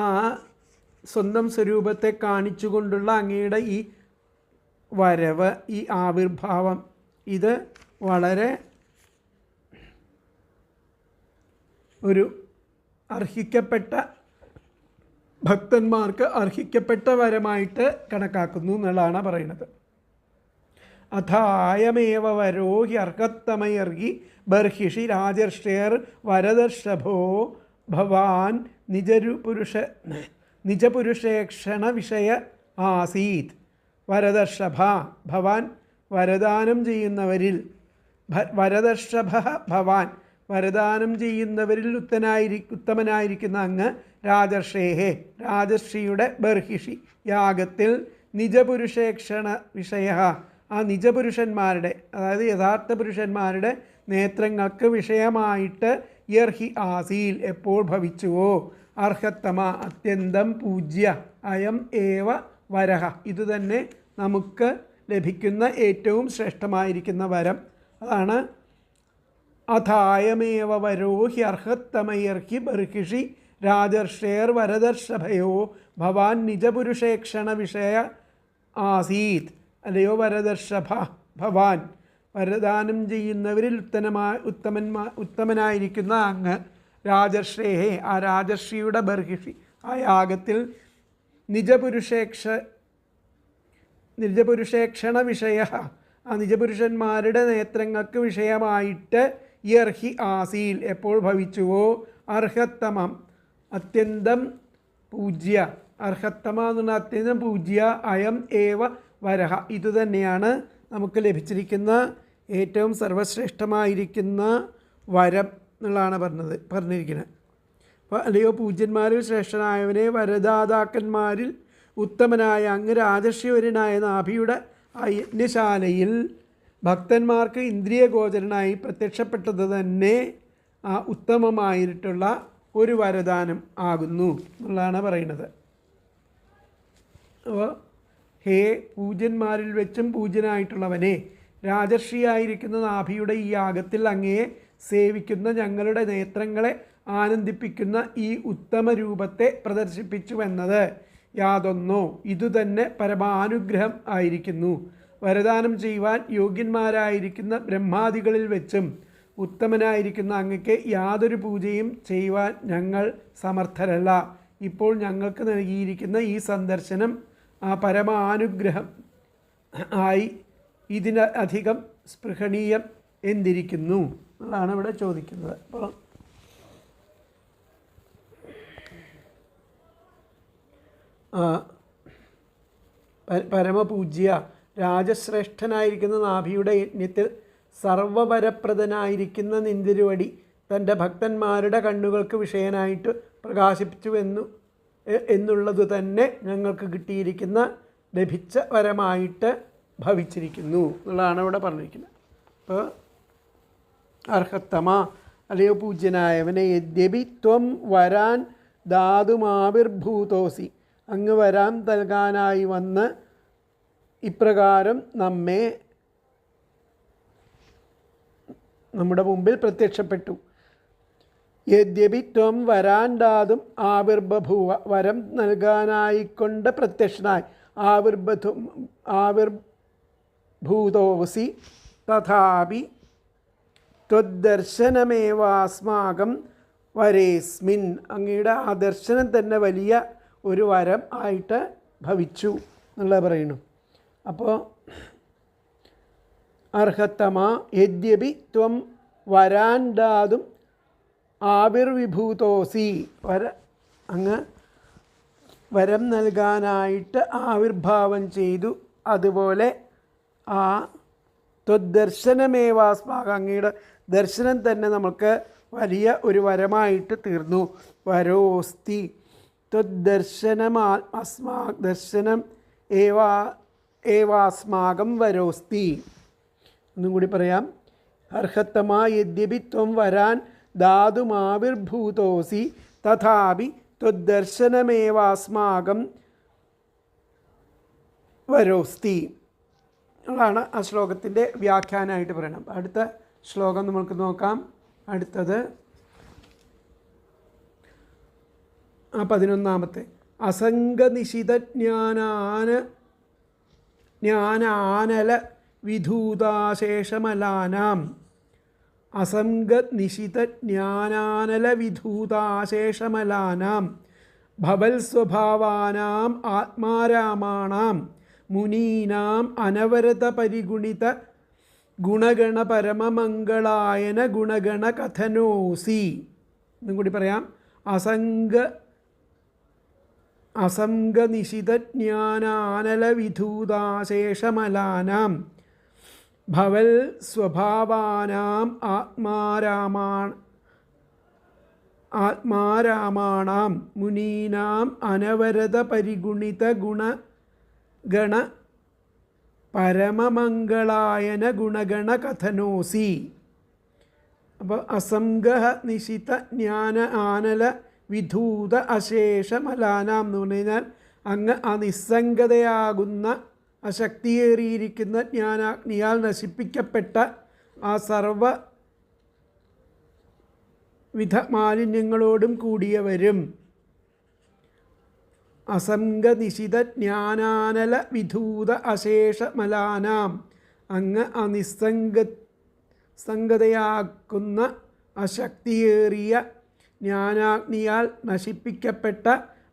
ആ സ്വന്തം സ്വരൂപത്തെ കാണിച്ചുകൊണ്ടുള്ള അങ്ങയുടെ ഈ വരവ്, ഈ ആവിർഭാവം, ഇത് വളരെ ഒരു അർഹിക്കപ്പെട്ട ഭക്തന്മാർക്ക് അർഹിക്കപ്പെട്ട വരമായിട്ട് കണക്കാക്കുന്നു എന്നുള്ളതാണ് പറയുന്നത്. അഥായമേവ വരോ ഹ്യർഹത്തമയർഹി ബർഹിഷി രാജർഷേർ വരദർഷഭോ ഭവാൻ നിജപുരുഷേക്ഷണ വിഷയ ആസീത്. വരദർഷഭ ഭവാൻ വരദാനം ചെയ്യുന്നവരിൽ, വരദർഷഭ ഭവാൻ വരദാനം ചെയ്യുന്നവരിൽ ഉത്തമനായിരിക്കുന്ന അങ്ങ് രാജർഷേഹേ രാജർഷിയുടെ ബർഹിഷി യാഗത്തിൽ നിജപുരുഷേക്ഷണ വിഷയ ആ നിജപുരുഷന്മാരുടെ, അതായത് യഥാർത്ഥ പുരുഷന്മാരുടെ നേത്രങ്ങൾക്ക് വിഷയമായിട്ട് യർഹി ആസീൽ എപ്പോൾ ഭവിച്ചുവോ അർഹത്തമ അത്യന്തം പൂജ്യ അയം ഏവ വരഹ ഇതുതന്നെ നമുക്ക് ലഭിക്കുന്ന ഏറ്റവും ശ്രേഷ്ഠമായിരിക്കുന്ന വരം. അതാണ് അഥായമേവ വരോ ഹി അർഹത്തമയർഹി ബർഹിഷി രാജർഷേർ വരദർഷഭയോ ഭവാൻ നിജപുരുഷേക്ഷണ വിഷയ ആസീത്. അല്ലയോ വരദർഷഭ ഭവാൻ വരദാനം ചെയ്യുന്നവരിൽ ഉത്തമനായിരിക്കുന്ന അങ്ങ് രാജർഷേഹേ ആ രാജർഷിയുടെ ബർഹിഷി ആ യാഗത്തിൽ നിജപുരുഷേക്ഷണ വിഷയ ആ നിജപുരുഷന്മാരുടെ നേത്രങ്ങൾക്ക് വിഷയമായിട്ട് യർഹി ആസീൽ എപ്പോൾ ഭവിച്ചുവോ അർഹത്തമം അത്യന്തം പൂജ്യ അർഹത്തമ എന്നുള്ള അത്യന്തം പൂജ്യ അയം ഏവ വരഹ ഇതുതന്നെയാണ് നമുക്ക് ലഭിച്ചിരിക്കുന്ന ഏറ്റവും സർവശ്രേഷ്ഠമായിരിക്കുന്ന വരം എന്നുള്ളതാണ് പറഞ്ഞിരിക്കുന്നത്. അപ്പോൾ അല്ലയോ പൂജ്യന്മാരിൽ ശ്രേഷ്ഠനായവനെ വരദാതാക്കന്മാരിൽ ഉത്തമനായ അങ്ങ് രാജർഷിവരനായ നാഭിയുടെ ആ യജ്ഞശാലയിൽ ഭക്തന്മാർക്ക് ഇന്ദ്രിയഗോചരനായി പ്രത്യക്ഷപ്പെട്ടത് തന്നെ ആ ഉത്തമമായിട്ടുള്ള ഒരു വരദാനം ആകുന്നു എന്നുള്ളതാണ് പറയുന്നത്. അപ്പോൾ ഹേ പൂജ്യന്മാരിൽ വെച്ചും പൂജ്യനായിട്ടുള്ളവനെ രാജർഷിയായിരിക്കുന്ന നാഭിയുടെ ഈ യാഗത്തിൽ അങ്ങയെ സേവിക്കുന്ന ഞങ്ങളുടെ നേത്രങ്ങളെ ആനന്ദിപ്പിക്കുന്ന ഈ ഉത്തമ രൂപത്തെ പ്രദർശിപ്പിച്ചുവെന്നത് യാതൊന്നോ ഇതുതന്നെ പരമാനുഗ്രഹം ആയിരിക്കുന്നു. വരദാനം ചെയ്യുവാൻ യോഗ്യന്മാരായിരിക്കുന്ന ബ്രഹ്മാദികളിൽ വെച്ചും ഉത്തമനായിരിക്കുന്ന അങ്ങക്ക് യാതൊരു പൂജയും ചെയ്യുവാൻ ഞങ്ങൾ സമർത്ഥരല്ല. ഇപ്പോൾ ഞങ്ങൾക്ക് നൽകിയിരിക്കുന്ന ഈ സന്ദർശനം ആ പരമാനുഗ്രഹം ആയി ഇതിന് അധികം സ്പൃഹണീയം എന്തിരിക്കുന്നു എന്നാണ് ഇവിടെ ചോദിക്കുന്നത്. അപ്പോൾ പരമപൂജ്യ രാജശ്രേഷ്ഠനായിരിക്കുന്ന നാഭിയുടെ യജ്ഞത്തിൽ സർവവരപ്രദനായിരിക്കുന്ന നിന്തിരുവടി തൻ്റെ ഭക്തന്മാരുടെ കണ്ണുകൾക്ക് വിഷയനായിട്ട് പ്രകാശിപ്പിച്ചു എന്നുള്ളത് തന്നെ ഞങ്ങൾക്ക് കിട്ടിയിരിക്കുന്ന ലഭിച്ച വരമായിട്ട് ഭവിച്ചിരിക്കുന്നു എന്നുള്ളതാണ് ഇവിടെ പറഞ്ഞിരിക്കുന്നത്. അപ്പോൾ അർഹത്തമ അല്ലയോ പൂജ്യനായവനെ യദ്യപി ത്വം വരാൻ ധാതുമാവിർഭൂതോസി അങ്ങ് വരാൻ നൽകാനായി വന്ന് ഇപ്രകാരം നമ്മുടെ മുമ്പിൽ പ്രത്യക്ഷപ്പെട്ടു. യദ്യപി ത്വം വരാൻ ധാതും ആവിർബഭൂവ വരം നൽകാനായിക്കൊണ്ട് പ്രത്യക്ഷനായി ആവിർഭൂതോസി തഥാപി ത്വദ്ദർശനമേവാസ്മാകം വരേസ്മിൻ അങ്ങയുടെ ആ ദർശനം തന്നെ വലിയ ഒരു വരം ആയിട്ട് ഭവിച്ചു എന്നുള്ളത് പറയുന്നു. അപ്പോൾ അർഹത്തമ യദ്യപി ത്വം വരാൻ ധാതും ആവിർവിഭൂതോസി അങ്ങ് വരം നൽകാനായിട്ട് ആവിർഭാവം ചെയ്തു. അതുപോലെ ആ ത്വദ്ദർശനമേവാസ്മാക അങ്ങയുടെ ദർശനം തന്നെ നമുക്ക് വലിയ ഒരു വരമായിട്ട് തീർന്നു. വരോസ്തി ദർശനം ഏവാസ്മാകം വരോസ്തി. ഒന്നും കൂടി പറയാം. അർഹത്തമാ യദ്യപി ത്വം വരാൻ ധാതുമാവിർഭൂതോസി തഥാപി ത്വദ്ദർശനമേവാസ്മാകം വരോസ്തി അതാണ് ആ ശ്ലോകത്തിൻ്റെ വ്യാഖ്യാനമായിട്ട് പറയണം. അടുത്ത ശ്ലോകം നമുക്ക് നോക്കാം. അടുത്തത് 11 ജ്ഞാനാനല വിധൂതാശേഷമലാനാം അസംഗനിശിതജ്ഞാനാനല വിധൂതാശേഷമലാനാം ഭവൽ സ്വഭാവാനാം ആത്മാരാമാണാം മുനീനാം അനവരത പരിഗുണിത ഗുണഗണ പരമമംഗളായന ഗുണഗണ കഥനോസി. എന്നും കൂടി പറയാം. അസംഗനിശിതജ്ഞാനാനലവിധൂതാശേഷമലാനാം ഭവൽ സ്വഭാവാനാം ആത്മാരാമാണാം മുനീനാം അനവരത പരിഗുണിത ഗുണഗണ പരമമംഗളായന ഗുണഗണ കഥനോസി. അപ്പോൾ അസംഗഹ നിശിത ജ്ഞാന ആനല വിധൂത അശേഷമലാനാം എന്ന് പറഞ്ഞു കഴിഞ്ഞാൽ അങ്ങ് ആ നിസ്സംഗതയാകുന്ന അശക്തിയേറിയിരിക്കുന്ന ജ്ഞാനാഗ്നിയാൽ നശിപ്പിക്കപ്പെട്ട ആ സർവവിധ മാലിന്യങ്ങളോടും കൂടിയവരും. അസംഗനിശിത ജ്ഞാനാനല വിധൂത അശേഷമലാനാം അങ്ങ് ആ നിസ്സംഗതയാക്കുന്ന അശക്തിയേറിയ ജ്ഞാനാഗ്നിയാൽ നശിപ്പിക്കപ്പെട്ട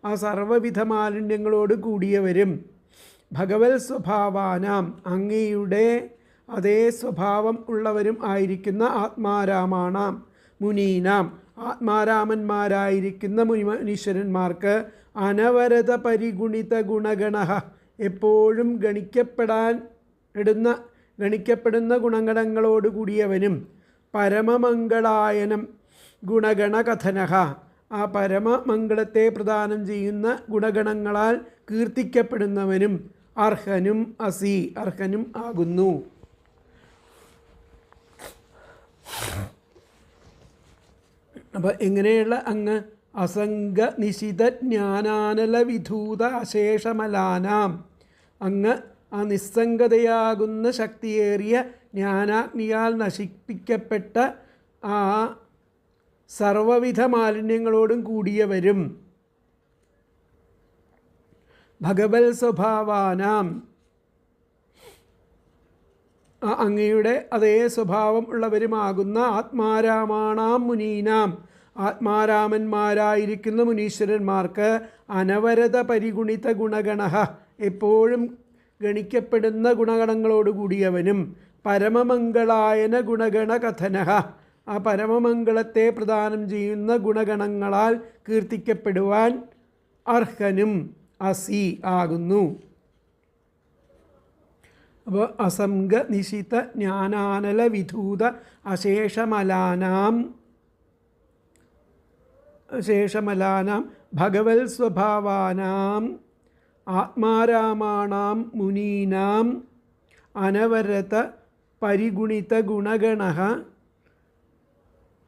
ആ സർവവിധ മാലിന്യങ്ങളോട് കൂടിയവരും. ഭഗവത് സ്വഭാവാനാം അങ്ങയുടെ അതേ സ്വഭാവം ഉള്ളവരും ആയിരിക്കുന്ന ആത്മാരാമാണാം മുനീനാം ആത്മാരാമന്മാരായിരിക്കുന്ന മുനീശ്വരന്മാർക്ക് അനവരത പരിഗുണിത ഗുണഗണ എപ്പോഴും ഗണിക്കപ്പെടുന്ന ഗുണഗണങ്ങളോട് കൂടിയവനും പരമമംഗളായനം ഗുണഗണകഥനഃ ആ പരമമംഗളത്തെ പ്രദാനം ചെയ്യുന്ന ഗുണഗണങ്ങളാൽ കീർത്തിക്കപ്പെടുന്നവനും അർഹനും അർഹനും ആകുന്നു. അപ്പം എങ്ങനെയുള്ള അങ്ങ് അസംഗ നിശിത ജ്ഞാനാനല വിധൂത അശേഷമലാനാം അങ്ങ് ആ നിസ്സംഗതയാകുന്ന ശക്തിയേറിയ ജ്ഞാനാഗ്നിയാൽ നശിപ്പിക്കപ്പെട്ട ആ സർവവിധ മാലിന്യങ്ങളോടും കൂടിയവരും. ഭഗവത് സ്വഭാവാനാം അങ്ങയുടെ അതേ സ്വഭാവം ഉള്ളവരുമാകുന്ന ആത്മാരാമാണാം മുനീനാം ആത്മാരാമന്മാരായിരിക്കുന്ന മുനീശ്വരന്മാർക്ക് അനവരത പരിഗുണിത ഗുണഗണ എപ്പോഴും ഗണിക്കപ്പെടുന്ന ഗുണഗണങ്ങളോടുകൂടിയവനും പരമമംഗളായന ഗുണഗണ കഥനഃ ആ പരമമംഗളത്തെ പ്രദാനം ചെയ്യുന്ന ഗുണഗണങ്ങളാൽ കീർത്തിക്കപ്പെടുവാൻ അർഹനും ആകുന്നു. അപ്പോൾ അസംഗ നിശിത ജ്ഞാനാനല വിധൂത അശേഷമലാനാം ഭഗവത് സ്വഭാവാനാം ആത്മാരാമാണാം മുനീനാം അനവരത പരിഗുണിത ഗുണഗണഃ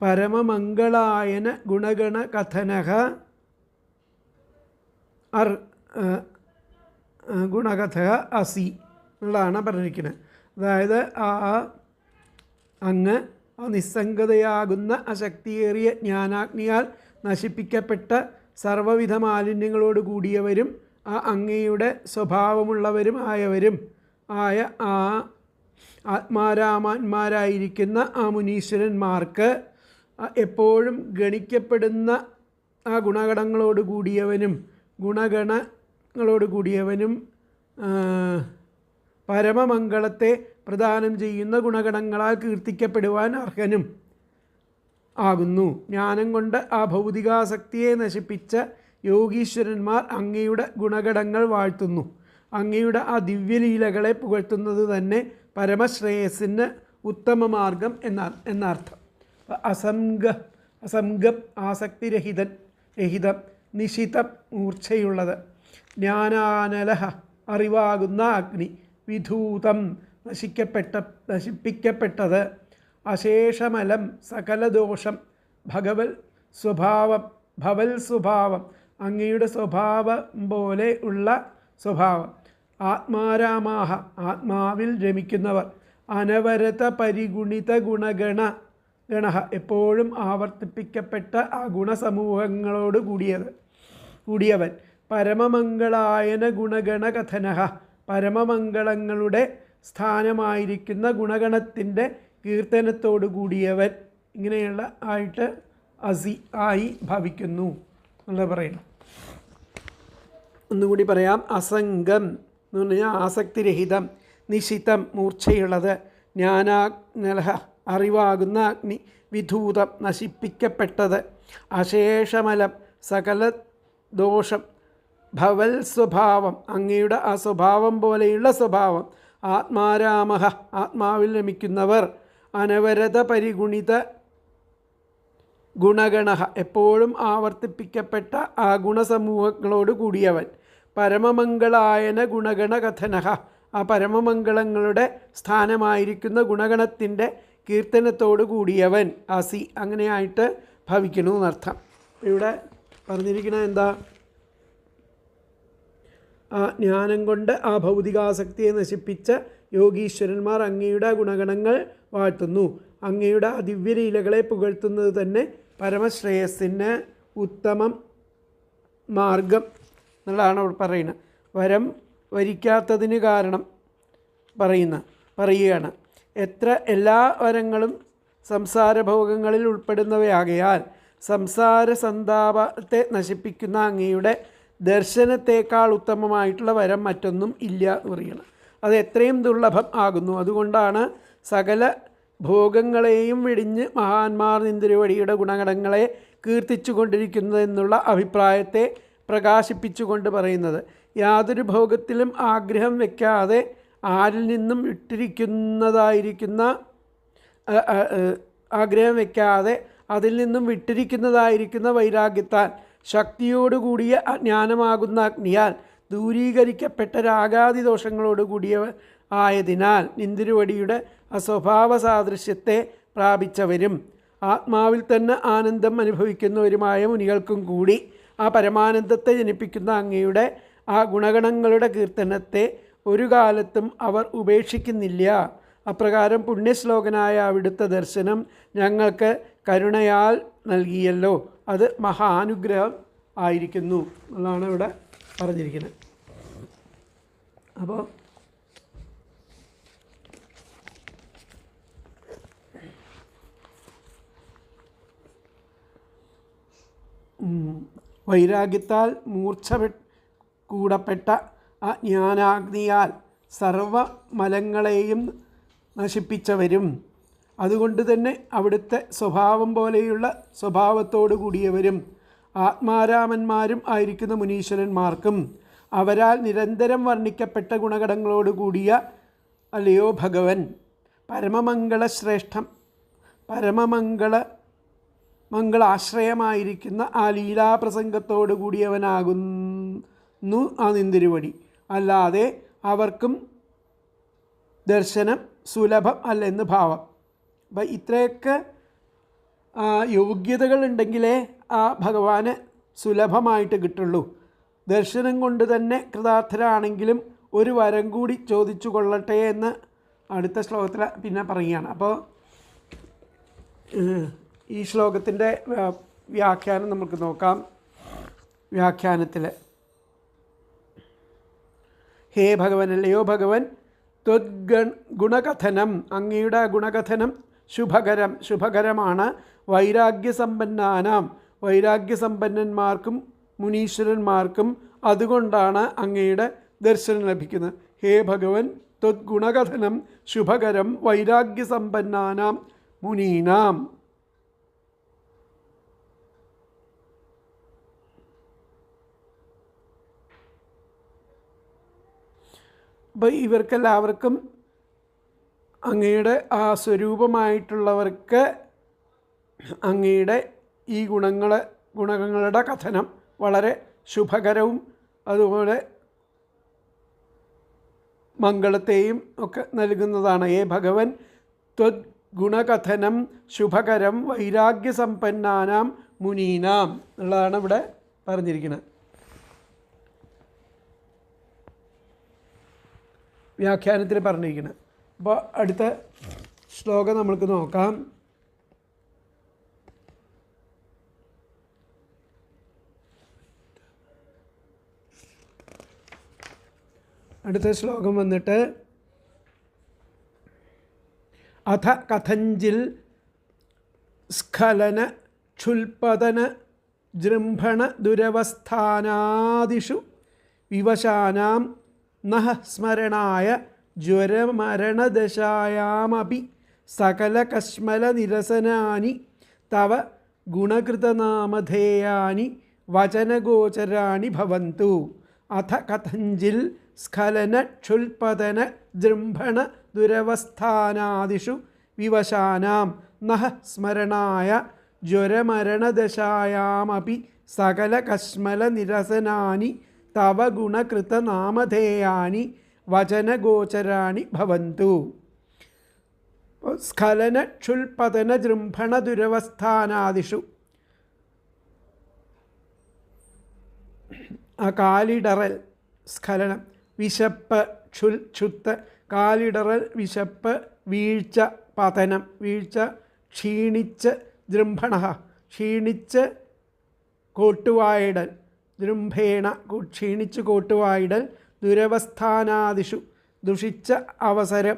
പരമമംഗളായന ഗുണഗണ കഥനഃ ഗുണകഥ അസി എന്നുള്ളതാണ് പറഞ്ഞിരിക്കുന്നത്. അതായത് അങ്ങ് ആ നിസ്സംഗതയാകുന്ന അശക്തിയേറിയ ജ്ഞാനാഗ്നിയാൽ നശിപ്പിക്കപ്പെട്ട സർവവിധ മാലിന്യങ്ങളോട് കൂടിയവരും ആ അങ്ങയുടെ സ്വഭാവമുള്ളവരും ആയ ആ ആത്മാരാമന്മാരായിരിക്കുന്ന ആ മുനീശ്വരന്മാർക്ക് എപ്പോഴും ഗണിക്കപ്പെടുന്ന ആ ഗുണഗണങ്ങളോട് കൂടിയവനും പരമമംഗളത്തെ പ്രദാനം ചെയ്യുന്ന ഗുണഗണങ്ങളാൽ കീർത്തിക്കപ്പെടുവാൻ അർഹനും ആകുന്നു. ജ്ഞാനം കൊണ്ട് ആ ഭൗതികാസക്തിയെ നശിപ്പിച്ച യോഗീശ്വരന്മാർ അങ്ങയുടെ ഗുണഗണങ്ങൾ വാഴ്ത്തുന്നു. അങ്ങയുടെ ആ ദിവ്യലീലകളെ പുകഴ്ത്തുന്നത് തന്നെ പരമശ്രേയസ്സിന് ഉത്തമ മാർഗം എന്നർത്ഥം. അസംഗം ആസക്തിരഹിതം നിശിതം മൂർച്ഛയുള്ളത്, ജ്ഞാനാനലഹ അറിവാകുന്ന അഗ്നി, വിധൂതം നശിപ്പിക്കപ്പെട്ടത്, അശേഷമലം സകലദോഷം, ഭവൽ സ്വഭാവം അങ്ങയുടെ സ്വഭാവം പോലെ ഉള്ള സ്വഭാവം, ആത്മാരാമാഹ ആത്മാവിൽ രമിക്കുന്നവർ, അനവരത പരിഗുണിത ഗുണഗണ എപ്പോഴും ആവർത്തിപ്പിക്കപ്പെട്ട ആ ഗുണസമൂഹങ്ങളോട് കൂടിയവൻ, പരമമംഗളായന ഗുണഗണ കഥനഃ പരമമംഗളങ്ങളുടെ സ്ഥാനമായിരിക്കുന്ന ഗുണഗണത്തിൻ്റെ കീർത്തനത്തോടു കൂടിയവൻ, ഇങ്ങനെയുള്ള ആയിട്ട് ആയി ഭവിക്കുന്നു എന്നുള്ളത് പറയണം. ഒന്നുകൂടി പറയാം. അസംഗം എന്ന് പറഞ്ഞാൽ ആസക്തിരഹിതം, നിശിതം മൂർച്ചയുള്ളത്, ജ്ഞാനാഗ്നലഹ അറിവാകുന്ന അഗ്നി, വിധൂതം നശിപ്പിക്കപ്പെട്ടത്, അശേഷമലം സകല ദോഷം, ഭവൽ സ്വഭാവം അങ്ങയുടെ ആ സ്വഭാവം പോലെയുള്ള സ്വഭാവം, ആത്മാരാമഹ ആത്മാവിൽ രമിക്കുന്നവർ, അനവരത പരിഗുണിത ഗുണഗണ എപ്പോഴും ആവർത്തിപ്പിക്കപ്പെട്ട ആ ഗുണസമൂഹങ്ങളോട് കൂടിയവൻ, പരമമംഗളായന ഗുണഗണ കഥനഹ ആ പരമമംഗളങ്ങളുടെ സ്ഥാനമായിരിക്കുന്ന ഗുണഗണത്തിൻ്റെ കീർത്തനത്തോട് കൂടിയവൻ അസി അങ്ങനെയായിട്ട് ഭവിക്കണു എന്നർത്ഥം. ഇവിടെ പറഞ്ഞിരിക്കുന്നത് എന്താ? ആ ജ്ഞാനം കൊണ്ട് ആ ഭൗതികാസക്തിയെ നശിപ്പിച്ച യോഗീശ്വരന്മാർ അങ്ങയുടെ ഗുണഗണങ്ങൾ വാഴ്ത്തുന്നു. അങ്ങയുടെ ആ ദിവ്യലീലകളെ പുകഴ്ത്തുന്നത് തന്നെ പരമശ്രേയസ്സിന് ഉത്തമം മാർഗം എന്നുള്ളതാണ് അവിടെ പറയുന്നത്. വരം വരിക്കാത്തതിന് കാരണം പറയുകയാണ്. എല്ലാ വരങ്ങളും സംസാരഭോഗങ്ങളിൽ ഉൾപ്പെടുന്നവയാകയാൽ സംസാര സന്താപത്തെ നശിപ്പിക്കുന്ന അങ്ങയുടെ ദർശനത്തേക്കാൾ ഉത്തമമായിട്ടുള്ള വരം മറ്റൊന്നും ഇല്ല എന്ന് പറയണം. അത് എത്രയും ദുർലഭം ആകുന്നു. അതുകൊണ്ടാണ് സകല ഭോഗങ്ങളെയും വെടിഞ്ഞ് മഹാന്മാർ നിന്തിരുവടിയുടെ ഗുണഗണങ്ങളെ കീർത്തിച്ചു കൊണ്ടിരിക്കുന്നത് എന്നുള്ള അഭിപ്രായത്തെ പ്രകാശിപ്പിച്ചുകൊണ്ട് പറയുന്നത്. യാതൊരു ഭോഗത്തിലും ആഗ്രഹം വയ്ക്കാതെ ആരിൽ നിന്നും ആഗ്രഹം വയ്ക്കാതെ അതിൽ നിന്നും വിട്ടിരിക്കുന്നതായിരിക്കുന്ന വൈരാഗ്യത്താൽ ശക്തിയോടുകൂടിയ ജ്ഞാനമാകുന്ന അഗ്നിയാൽ ദൂരീകരിക്കപ്പെട്ട രാഗാദി ദോഷങ്ങളോടുകൂടിയ ആയതിനാൽ നിന്തിരുവടിയുടെ അസ്വഭാവ സാദൃശ്യത്തെ പ്രാപിച്ചവരും ആത്മാവിൽ തന്നെ ആനന്ദം അനുഭവിക്കുന്നവരുമായ മുനികൾക്കും കൂടി ആ പരമാനന്ദത്തെ ജനിപ്പിക്കുന്ന അങ്ങയുടെ ആ ഗുണഗണങ്ങളുടെ കീർത്തനത്തെ ഒരു കാലത്തും അവർ ഉപേക്ഷിക്കുന്നില്ല. അപ്രകാരം പുണ്യശ്ലോകനായ അവിടുത്തെ ദർശനം ഞങ്ങൾക്ക് കരുണയാൽ നൽകിയല്ലോ, അത് മഹാനുഗ്രഹം ആയിരിക്കുന്നു എന്നാണ് ഇവിടെ പറഞ്ഞിരിക്കുന്നത്. അപ്പോൾ വൈരാഗ്യത്താൽ കൂടപ്പെട്ട ആ ജ്ഞാനാഗ്നിയാൽ സർവമലങ്ങളെയും നശിപ്പിച്ചവരും അതുകൊണ്ട് തന്നെ അവിടുത്തെ സ്വഭാവം പോലെയുള്ള സ്വഭാവത്തോടു കൂടിയവരും ആത്മാരാമന്മാരും ആയിരിക്കുന്ന മുനീശ്വരന്മാർക്കും അവരാൽ നിരന്തരം വർണ്ണിക്കപ്പെട്ട ഗുണഗണങ്ങളോട് കൂടിയ അല്ലയോ ഭഗവൻ പരമമംഗളശ്രേഷ്ഠം മംഗളാശ്രയമായിരിക്കുന്ന ആ ലീലാപ്രസംഗത്തോടു കൂടിയവനാകുന്നു ആ നിന്തിരുവടി. അല്ലാതെ അവർക്കും ദർശനം സുലഭം അല്ലെന്ന് ഭാവം. അപ്പം ഇത്രയൊക്കെ യോഗ്യതകളുണ്ടെങ്കിലേ ആ ഭഗവാന് സുലഭമായിട്ട് കിട്ടുള്ളൂ. ദർശനം കൊണ്ട് തന്നെ കൃതാർത്ഥരാണെങ്കിലും ഒരു വരം കൂടി ചോദിച്ചു കൊള്ളട്ടെ എന്ന് അടുത്ത ശ്ലോകത്തിൽ പിന്നെ പറയുകയാണ്. അപ്പോൾ ഈ ശ്ലോകത്തിൻ്റെ വ്യാഖ്യാനം നമുക്ക് നോക്കാം. വ്യാഖ്യാനത്തിൽ ഹേ ഭഗവൻ അല്ലയോ ഭഗവൻ ഗുണകഥനം അങ്ങയുടെ ഗുണകഥനം ശുഭകരമാണ് വൈരാഗ്യസമ്പന്നന്മാർക്കും മുനീശ്വരന്മാർക്കും അതുകൊണ്ടാണ് അങ്ങയുടെ ദർശനം ലഭിക്കുന്നത്. ഹേ ഭഗവൻ ത്വദ്ഗുണകഥനം ശുഭകരം വൈരാഗ്യസമ്പന്നാനാം മുനീനാം. അപ്പോൾ ഇവർക്കെല്ലാവർക്കും അങ്ങയുടെ ആ സ്വരൂപമായിട്ടുള്ളവർക്ക് അങ്ങയുടെ ഈ ഗുണങ്ങളുടെ കഥനം വളരെ ശുഭകരവും അതുപോലെ മംഗളത്തെയും ഒക്കെ നൽകുന്നതാണ്. ഏ ഭഗവൻ ത്വദ് ഗുണകഥനം ശുഭകരം വൈരാഗ്യസമ്പന്നാനാം മുനീനാം എന്നുള്ളതാണ് ഇവിടെ പറഞ്ഞിരിക്കുന്നത്. വ്യാഖ്യാനത്തിൽ പറഞ്ഞിരിക്കുന്നത്. അപ്പോൾ അടുത്ത ശ്ലോകം നമ്മൾക്ക് നോക്കാം. അടുത്ത ശ്ലോകം വന്നിട്ട് അഥ കഥഞ്ചിൽ സ്ഖലന ക്ഷുൽപതന ജൃംഭണ ദുരവസ്ഥാനാദിഷു വിവശാനാം നഹ സ്മരണായ ജ്വരമരണദശായാമപി സകലകശ്മലനിരസനാനി തവ ഗുണകൃതനാമധേയാനി വചനഗോചരാണി ഭവന്തു. അഥ കഥഞ്ചിൽ സ്ഖലന ക്ഷുൽപതന ജൃംഭണ ദുരവസ്ഥാനാദിഷു വിവശാനാം നഹ സ്മരണായ ജ്വരമരണദശായാമപി സകലകശ്മലനിരസനാനി തവ ഗുണകൃതനാമധേയാനി വചനഗോചരാണി ഭവന്തു. സ്ഖലന ക്ഷുൽപതന ജൃംഭണ ദുരവസ്ഥാനാദിഷു കാലിടറൽ സ്ഖലനം, വിശപ്പ് ക്ഷുത്ത്, കാലിടറൽ വിശപ്പ്, വീഴ്ച പതനം വീഴ്ച, ക്ഷീണിച്ച് ജൃംഭണ ക്ഷീണിച്ച് കോട്ടുവായിടൽ, ജൃംഭേണ ക്ഷീണിച്ച് കോട്ടുവായിടൽ, ദുരവസ്ഥാനാദിഷു ദുഷിച്ച അവസരം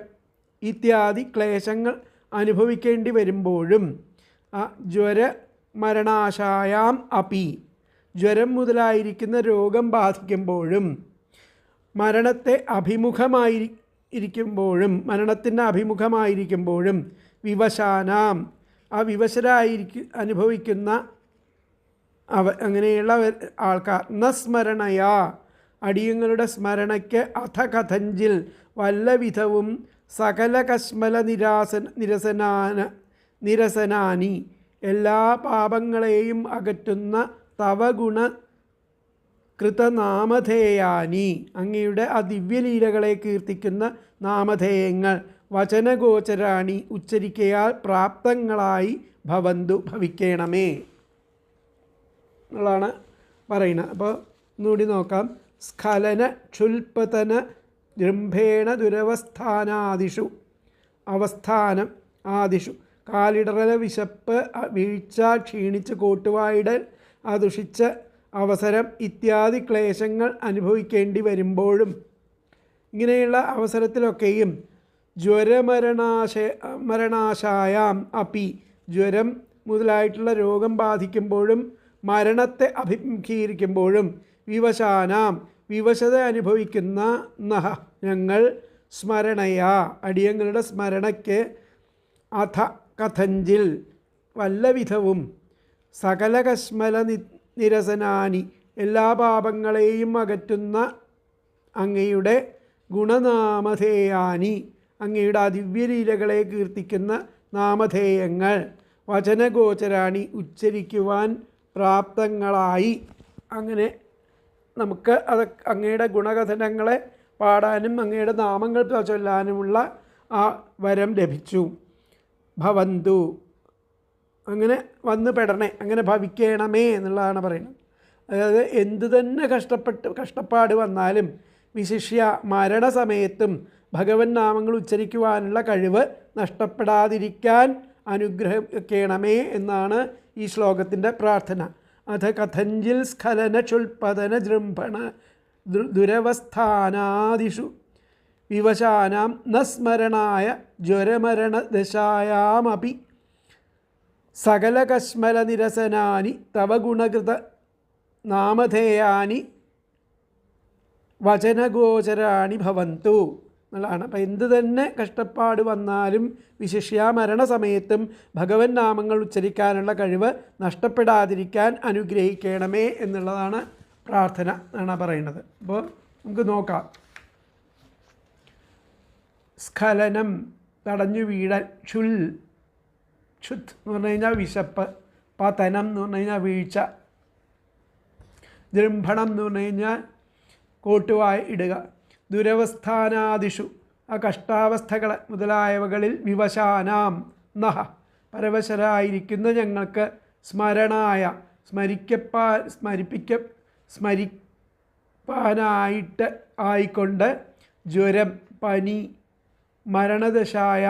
ഇത്യാദി ക്ലേശങ്ങൾ അനുഭവിക്കേണ്ടി വരുമ്പോഴും ജ്വരമരണാശായാം അപി ജ്വരം മുതലായിരിക്കുന്ന രോഗം ബാധിക്കുമ്പോഴും മരണത്തെ മരണത്തിൻ്റെ അഭിമുഖമായിരിക്കുമ്പോഴും വിവശാനാം അനുഭവിക്കുന്ന അങ്ങനെയുള്ള ആൾക്കാർ നസ്മരണയാ അടിയങ്ങളുടെ സ്മരണയ്ക്ക് അഥ കഥഞ്ചിൽ വല്ലവിധവും സകലകശ്മല നിരസനാനി എല്ലാ പാപങ്ങളെയും അകറ്റുന്ന തവ ഗുണ കൃതനാമധേയാനി അങ്ങയുടെ ആ ദിവ്യലീലകളെ കീർത്തിക്കുന്ന നാമധേയങ്ങൾ വചനഗോചരാണി ഉച്ചരിക്കയാൽ പ്രാപ്തങ്ങളായി ഭവിക്കണമേ എന്നുള്ളതാണ് പറയുന്നത്. അപ്പോൾ ഒന്നുകൂടി നോക്കാം. സ്ഖലന ക്ഷുൽപതന ജൃംഭേണ ദുരവസ്ഥാനാദിഷു അവസ്ഥാനം ആദിഷു കാലിടറല വിശപ്പ് വീഴ്ച ക്ഷീണിച്ച് കോട്ടുവായിടൽ ദുഷിച്ച അവസരം ഇത്യാദി ക്ലേശങ്ങൾ അനുഭവിക്കേണ്ടി വരുമ്പോഴും ഇങ്ങനെയുള്ള അവസരത്തിലൊക്കെയും മരണാശായാം അപി ജ്വരം മുതലായിട്ടുള്ള രോഗം ബാധിക്കുമ്പോഴും മരണത്തെ അഭിമുഖീകരിക്കുമ്പോഴും വിവശാനാം വിവശത അനുഭവിക്കുന്ന നഹ ഞങ്ങൾ സ്മരണയാ അടിയങ്ങളുടെ സ്മരണയ്ക്ക് അഥ കഥഞ്ചിൽ വല്ലവിധവും സകലകശ്മല നിരസനാനി എല്ലാ പാപങ്ങളെയും അകറ്റുന്ന അങ്ങയുടെ ഗുണനാമധേയാനി അങ്ങയുടെ ദിവ്യലീലകളെ കീർത്തിക്കുന്ന നാമധേയങ്ങൾ വചനഗോചരാണി ഉച്ചരിക്കുവാൻ പ്രാപ്തങ്ങളായി അങ്ങനെ നമുക്ക് അത് അങ്ങയുടെ ഗുണകഥനങ്ങളെ പാടാനും അങ്ങയുടെ നാമങ്ങൾ ചൊല്ലാനുമുള്ള ആ വരം ലഭിച്ചു. ഭവന്തു അങ്ങനെ വന്നു പെടണേ, അങ്ങനെ ഭവിക്കണമേ എന്നുള്ളതാണ് പറയുന്നത്. അതായത് എന്തു തന്നെ കഷ്ടപ്പാട് വന്നാലും വിശിഷ്യ മരണസമയത്തും ഭഗവൻ നാമങ്ങൾ ഉച്ചരിക്കുവാനുള്ള കഴിവ് നഷ്ടപ്പെടാതിരിക്കാൻ അനുഗ്രഹിക്കണമേ എന്നാണ് ഈ ശ്ലോകത്തിൻ്റെ പ്രാർത്ഥന. അഥ കഥഞ്ചിൽ സ്ഖലന ക്ഷുൽപതന ജൃംഭണ ദുരവസ്ഥാനാദിഷു വിവശാനാം നസ്മരണായ ജ്വരമരണദശായാമപി സകലകശ്മല നിരസനാനി തവ ഗുണകൃത നാമധേയാനി വചനഗോചരാണി ഭവന്തു എന്നുള്ളതാണ്. അപ്പം എന്ത് തന്നെ കഷ്ടപ്പാട് വന്നാലും വിശിഷ്യ മരണസമയത്തും ഭഗവൻ നാമങ്ങൾ ഉച്ചരിക്കാനുള്ള കഴിവ് നഷ്ടപ്പെടാതിരിക്കാൻ അനുഗ്രഹിക്കണമേ എന്നുള്ളതാണ് പ്രാർത്ഥന എന്നാണ് പറയുന്നത്. അപ്പോൾ നമുക്ക് നോക്കാം. സ്ഖലനം തടഞ്ഞു വീഴൽ, ക്ഷുത് എന്ന് പറഞ്ഞു കഴിഞ്ഞാൽ വിശപ്പ്, പതനം എന്ന് പറഞ്ഞു കഴിഞ്ഞാൽ വീഴ്ച, ജൃംഭണം എന്ന് പറഞ്ഞു കഴിഞ്ഞാൽ കോട്ടുവായി ഇടുക, ദുരവസ്ഥാനാദിഷു ആ കഷ്ടാവസ്ഥകൾ മുതലായവകളിൽ വിവശാനാം നഹ പരവശരായിരിക്കുന്ന ഞങ്ങൾക്ക് സ്മരണായ സ്മരിപ്പാനായിട്ട് ആയിക്കൊണ്ട് ജ്വരം, പനി, മരണദശായ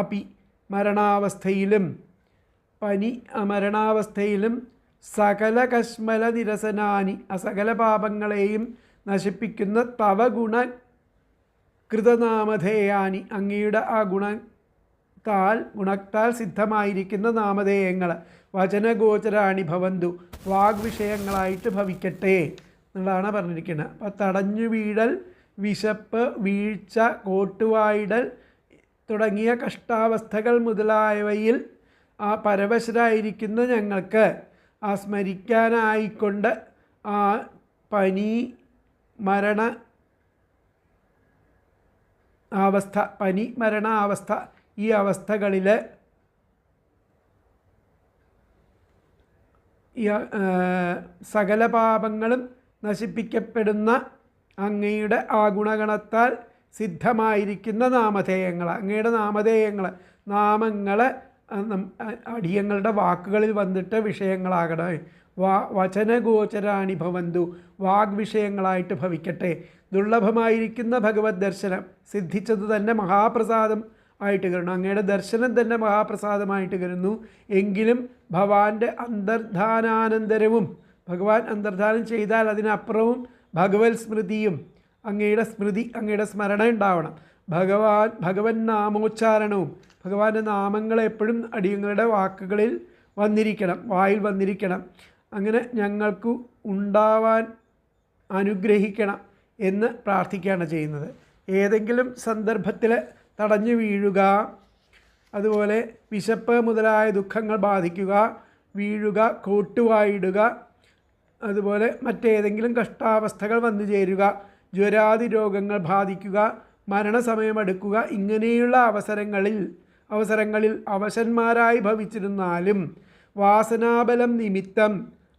അപി മരണാവസ്ഥയിലും സകല കശ്മല നിരസനാനി അസകല പാപങ്ങളെയും നശിപ്പിക്കുന്ന തവ ഗുണകൃതനാമധേയാനി അങ്ങയുടെ ആ ഗുണത്താൽ സിദ്ധമായിരിക്കുന്ന നാമധേയങ്ങൾ വചനഗോചരാണി ഭവന്തു വാഗ്വിഷയങ്ങളായിട്ട് ഭവിക്കട്ടെ എന്നുള്ളതാണ് പറഞ്ഞിരിക്കുന്നത്. അപ്പോൾ തടഞ്ഞു വീഴൽ, വിശപ്പ്, വീഴ്ച, കോട്ടുവായിടൽ തുടങ്ങിയ കഷ്ടാവസ്ഥകൾ മുതലായവയിൽ ആ പരവശരായിരിക്കുന്ന ഞങ്ങൾക്ക് ആ സ്മരിക്കാനായിക്കൊണ്ട് ആ പനി, മരണ അവസ്ഥ ഈ അവസ്ഥകളിൽ സകല പാപങ്ങളും നശിപ്പിക്കപ്പെടുന്ന അങ്ങയുടെ ആ ഗുണഗണത്താൽ സിദ്ധമായിരിക്കുന്ന നാമധേയങ്ങൾ, അങ്ങയുടെ നാമങ്ങൾ അടിയങ്ങളുടെ വാക്കുകളിൽ വന്നിട്ട് വിഷയങ്ങളാകണേ. വചനഗോചരാണി ഭവന്തു, വാഗ്വിഷയങ്ങളായിട്ട് ഭവിക്കട്ടെ. ദുർലഭമായിരിക്കുന്ന ഭഗവത് ദർശനം സിദ്ധിച്ചത് തന്നെ മഹാപ്രസാദം ആയിട്ട് കരുന്നു. അങ്ങയുടെ ദർശനം തന്നെ മഹാപ്രസാദമായിട്ട് കരുന്നു. എങ്കിലും ഭഗവാന്റെ അന്തർധാനാനന്തരവും, ഭഗവാൻ അന്തർധാനം ചെയ്താൽ അതിനപ്പുറവും ഭഗവത് സ്മൃതിയും, അങ്ങയുടെ സ്മരണ ഉണ്ടാവണം. ഭഗവൻ നാമോച്ചാരണവും, ഭഗവാന്റെ നാമങ്ങൾ എപ്പോഴും അടിയങ്ങളുടെ വാക്കുകളിൽ വന്നിരിക്കണം, വായിൽ വന്നിരിക്കണം. അങ്ങനെ ഞങ്ങൾക്ക് ഉണ്ടാവാൻ അനുഗ്രഹിക്കണം എന്ന് പ്രാർത്ഥിക്കുകയാണ് ചെയ്യുന്നത്. ഏതെങ്കിലും സന്ദർഭത്തിൽ തടഞ്ഞു വീഴുക, അതുപോലെ വിശപ്പ് മുതലായ ദുഃഖങ്ങൾ ബാധിക്കുക, വീഴുക, കോട്ടുവായിടുക, അതുപോലെ മറ്റേതെങ്കിലും കഷ്ടാവസ്ഥകൾ വന്നു ചേരുക, ജ്വരാദി രോഗങ്ങൾ ബാധിക്കുക, മരണസമയമെടുക്കുക, ഇങ്ങനെയുള്ള അവസരങ്ങളിൽ അവശന്മാരായി ഭവിച്ചിരുന്നാലും വാസനാബലം നിമിത്തം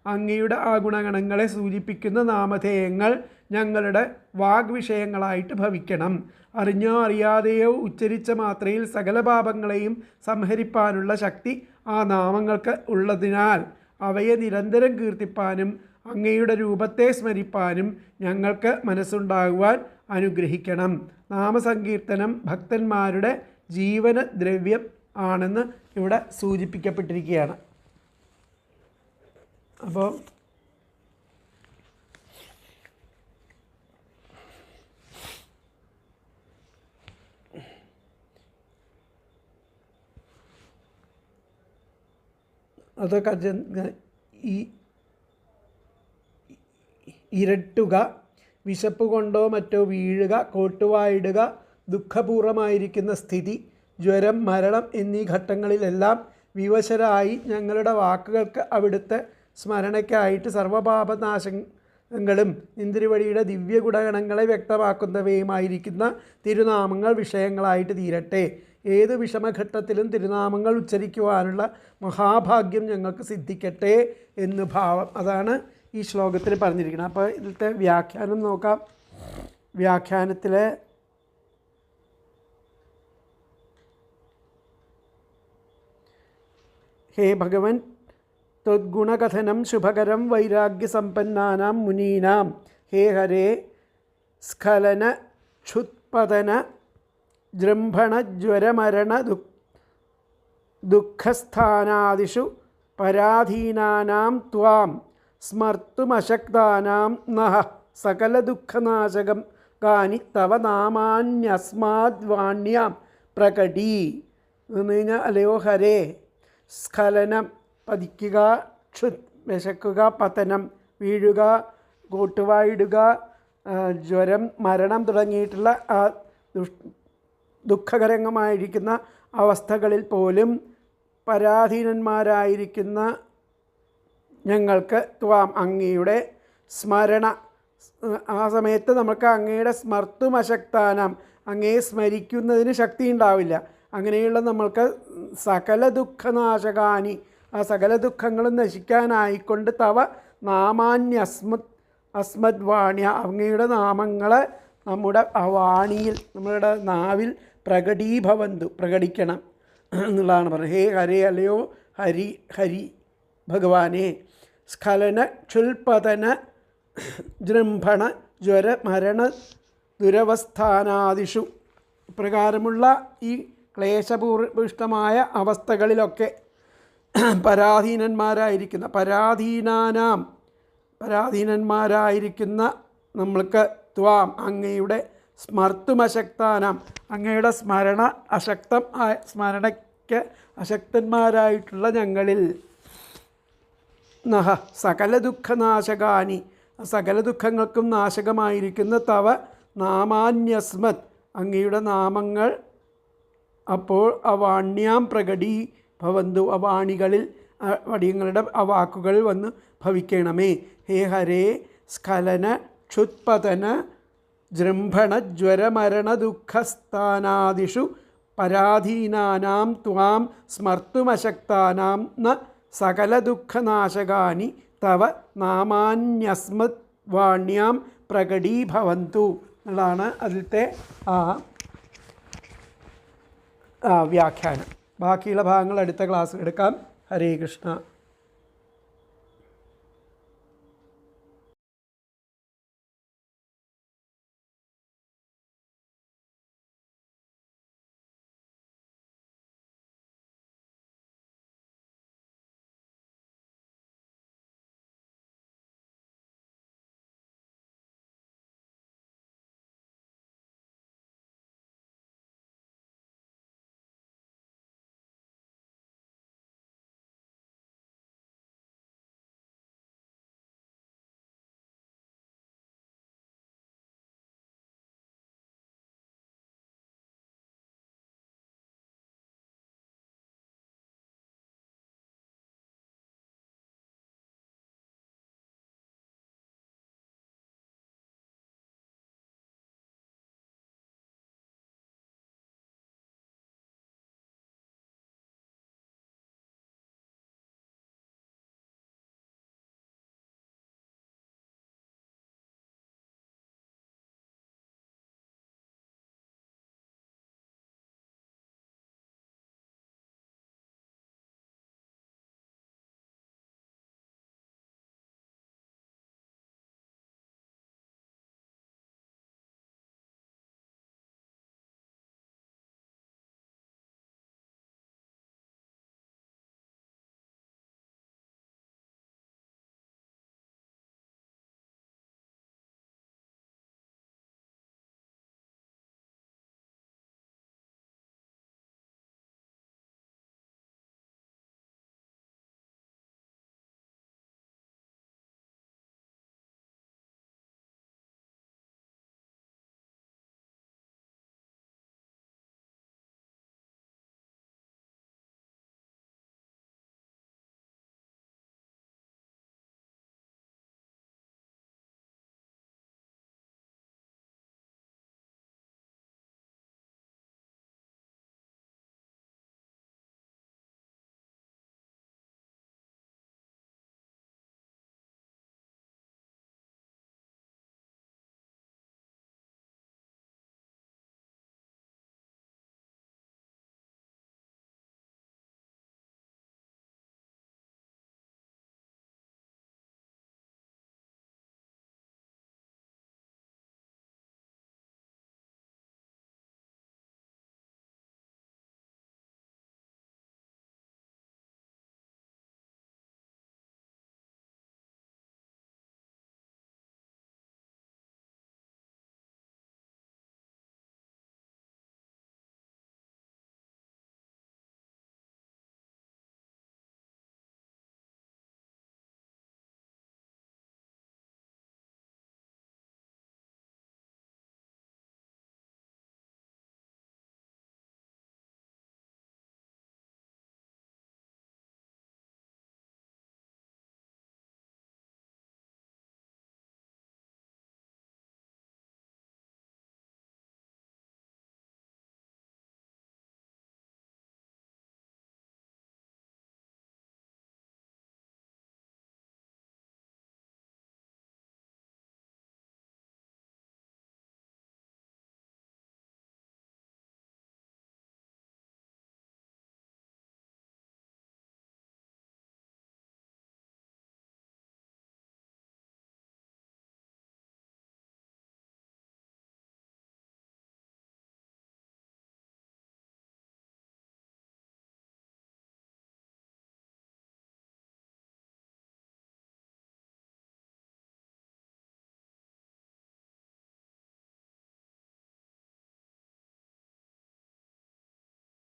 അങ്ങയുടെ ആ ഗുണഗണങ്ങളെ സൂചിപ്പിക്കുന്ന നാമധേയങ്ങൾ ഞങ്ങളുടെ വാഗ്വിഷയങ്ങളായിട്ട് ഭവിക്കണം. അറിഞ്ഞോ അറിയാതെയോ ഉച്ചരിച്ച മാത്രയിൽ സകല പാപങ്ങളെയും സംഹരിപ്പാനുള്ള ശക്തി ആ നാമങ്ങൾക്ക് ഉള്ളതിനാൽ അവയെ നിരന്തരം കീർത്തിപ്പാനും അങ്ങയുടെ രൂപത്തെ സ്മരിപ്പാനും ഞങ്ങൾക്ക് മനസ്സുണ്ടാകുവാൻ അനുഗ്രഹിക്കണം. നാമസങ്കീർത്തനം ഭക്തന്മാരുടെ ജീവനദ്രവ്യം ആണെന്ന് ഇവിടെ സൂചിപ്പിക്കപ്പെട്ടിരിക്കുകയാണ്. അപ്പോൾ അതൊക്കെ ഈ ഇരട്ടുക, വിശപ്പ് കൊണ്ടോ മറ്റോ വീഴുക, കോട്ടുവായിടുക, ദുഃഖപൂർവമായിരിക്കുന്ന സ്ഥിതി, ജ്വരം, മരണം എന്നീ ഘട്ടങ്ങളിലെല്ലാം വിവശരായി ഞങ്ങളുടെ വാക്കുകൾക്ക് അവിടുത്തെ സ്മരണയ്ക്കായിട്ട് സർവപാപനാശങ്ങളും ഇന്ദ്രിവഴിയുടെ ദിവ്യഗുണഗണങ്ങളെ വ്യക്തമാക്കുന്നവയുമായിരിക്കുന്ന തിരുനാമങ്ങൾ വിഷയങ്ങളായിട്ട് തീരട്ടെ. ഏത് വിഷമഘട്ടത്തിലും തിരുനാമങ്ങൾ ഉച്ചരിക്കുവാനുള്ള മഹാഭാഗ്യം ഞങ്ങൾക്ക് സിദ്ധിക്കട്ടെ എന്ന് ഭാവം. അതാണ് ഈ ശ്ലോകത്തിൽ പറഞ്ഞിരിക്കുന്നത്. അപ്പോൾ ഇതിലത്തെ വ്യാഖ്യാനം നോക്കാം. വ്യാഖ്യാനത്തിൽ ഹേ ഭഗവൻ, ത്വദ്ഗുണകഥനം ശുഭകരം വൈരാഗ്യസമ്പന്നാനാം മുനീനാം. ഹേ ഹരേ, സ്ഖലന ക്ഷുത്പതന ജൃംഭണജ്വരമരണ ദുഃഖസ്ഥാനാദിഷു പരാധീനാനാം ത്വാം സ്മർത്തുമശക്താനാം നഃ സകലദുഃഖനാശകം കാനി തവ നാമാന്യസ്മാദ്വാണ്യാം പ്രകടീ. എന്ന് കഴിഞ്ഞാൽ അല്ലയോ ഹരേ, സ്ഖലനം പതിക്കുക, ക്ഷുത് വിശക്കുക, പതനം വീഴുക, കോട്ടുവായിടുക, ജ്വരം, മരണം തുടങ്ങിയിട്ടുള്ള ദുഃഖകരമായിരിക്കുന്ന അവസ്ഥകളിൽ പോലും പരാധീനന്മാരായിരിക്കുന്ന ഞങ്ങൾക്ക് ത്വാം അങ്ങയുടെ സ്മരണ, ആ സമയത്ത് നമുക്ക് അങ്ങയുടെ സ്മർത്തുമശക്താനാം, അങ്ങയെ സ്മരിക്കുന്നതിന് ശക്തി ഉണ്ടാവില്ല. അങ്ങനെയുള്ള നമ്മൾക്ക് സകല ദുഃഖനാശകാനി, ആ സകല ദുഃഖങ്ങളും നശിക്കാനായിക്കൊണ്ട് തവ നാമാന്യസ്മദ്വാണ്യ, അങ്ങയുടെ നാമങ്ങൾ നമ്മുടെ വാണിയിൽ, നമ്മളുടെ നാവിൽ പ്രകടിക്കണം എന്നുള്ളതാണ് പറഞ്ഞത്. ഹേ ഹരേ, അല്ലയോ ഹരി ഭഗവാനെ, സ്ഖലന ക്ഷുൽപതന ജൃംഭണ ജ്വര മരണ ദുരവസ്ഥാനാദിഷു, ഇപ്രകാരമുള്ള ഈ ക്ലേശപൂർവിഷ്ടമായ അവസ്ഥകളിലൊക്കെ പരാധീനന്മാരായിരിക്കുന്ന നമ്മൾക്ക് ത്വാം അങ്ങയുടെ സ്മർത്തുമശക്താനാം, അങ്ങയുടെ സ്മരണയ്ക്ക് അശക്തന്മാരായിട്ടുള്ള ഞങ്ങളിൽ നഹ സകല ദുഃഖനാശകാനി, സകല ദുഃഖങ്ങൾക്കും നാശകമായിരിക്കുന്ന തവ നാമാന്യസ്മത് അങ്ങയുടെ നാമങ്ങൾ അപ്പോൾ അവാണ്യാം പ്രകടീ ഭവന്തു അവാണികളിൽ വടിയങ്ങളുടെ വാക്കുകൾ വന്ന് ഭവിക്കണമേ. ഹേ ഹരേ സ്ഖലന ക്ഷുത്പതന ജൃംഭണ ജ്വരമരണ ദുഃഖസ്ഥാനാദിഷു പരാധീനാനാം ത്വാം സ്മർത്തുമശക്താനാം ന സകല ദുഃഖനാശകാനി തവ നാമാന്യസ്മത് വാണ്യാം പ്രകടീഭവന്തു എന്നുള്ളതാണ് അതിലത്തെ വ്യാഖ്യാനം. ബാക്കിയുള്ള ഭാഗങ്ങൾ അടുത്ത ക്ലാസ്സിൽ എടുക്കാം. ഹരേ കൃഷ്ണ.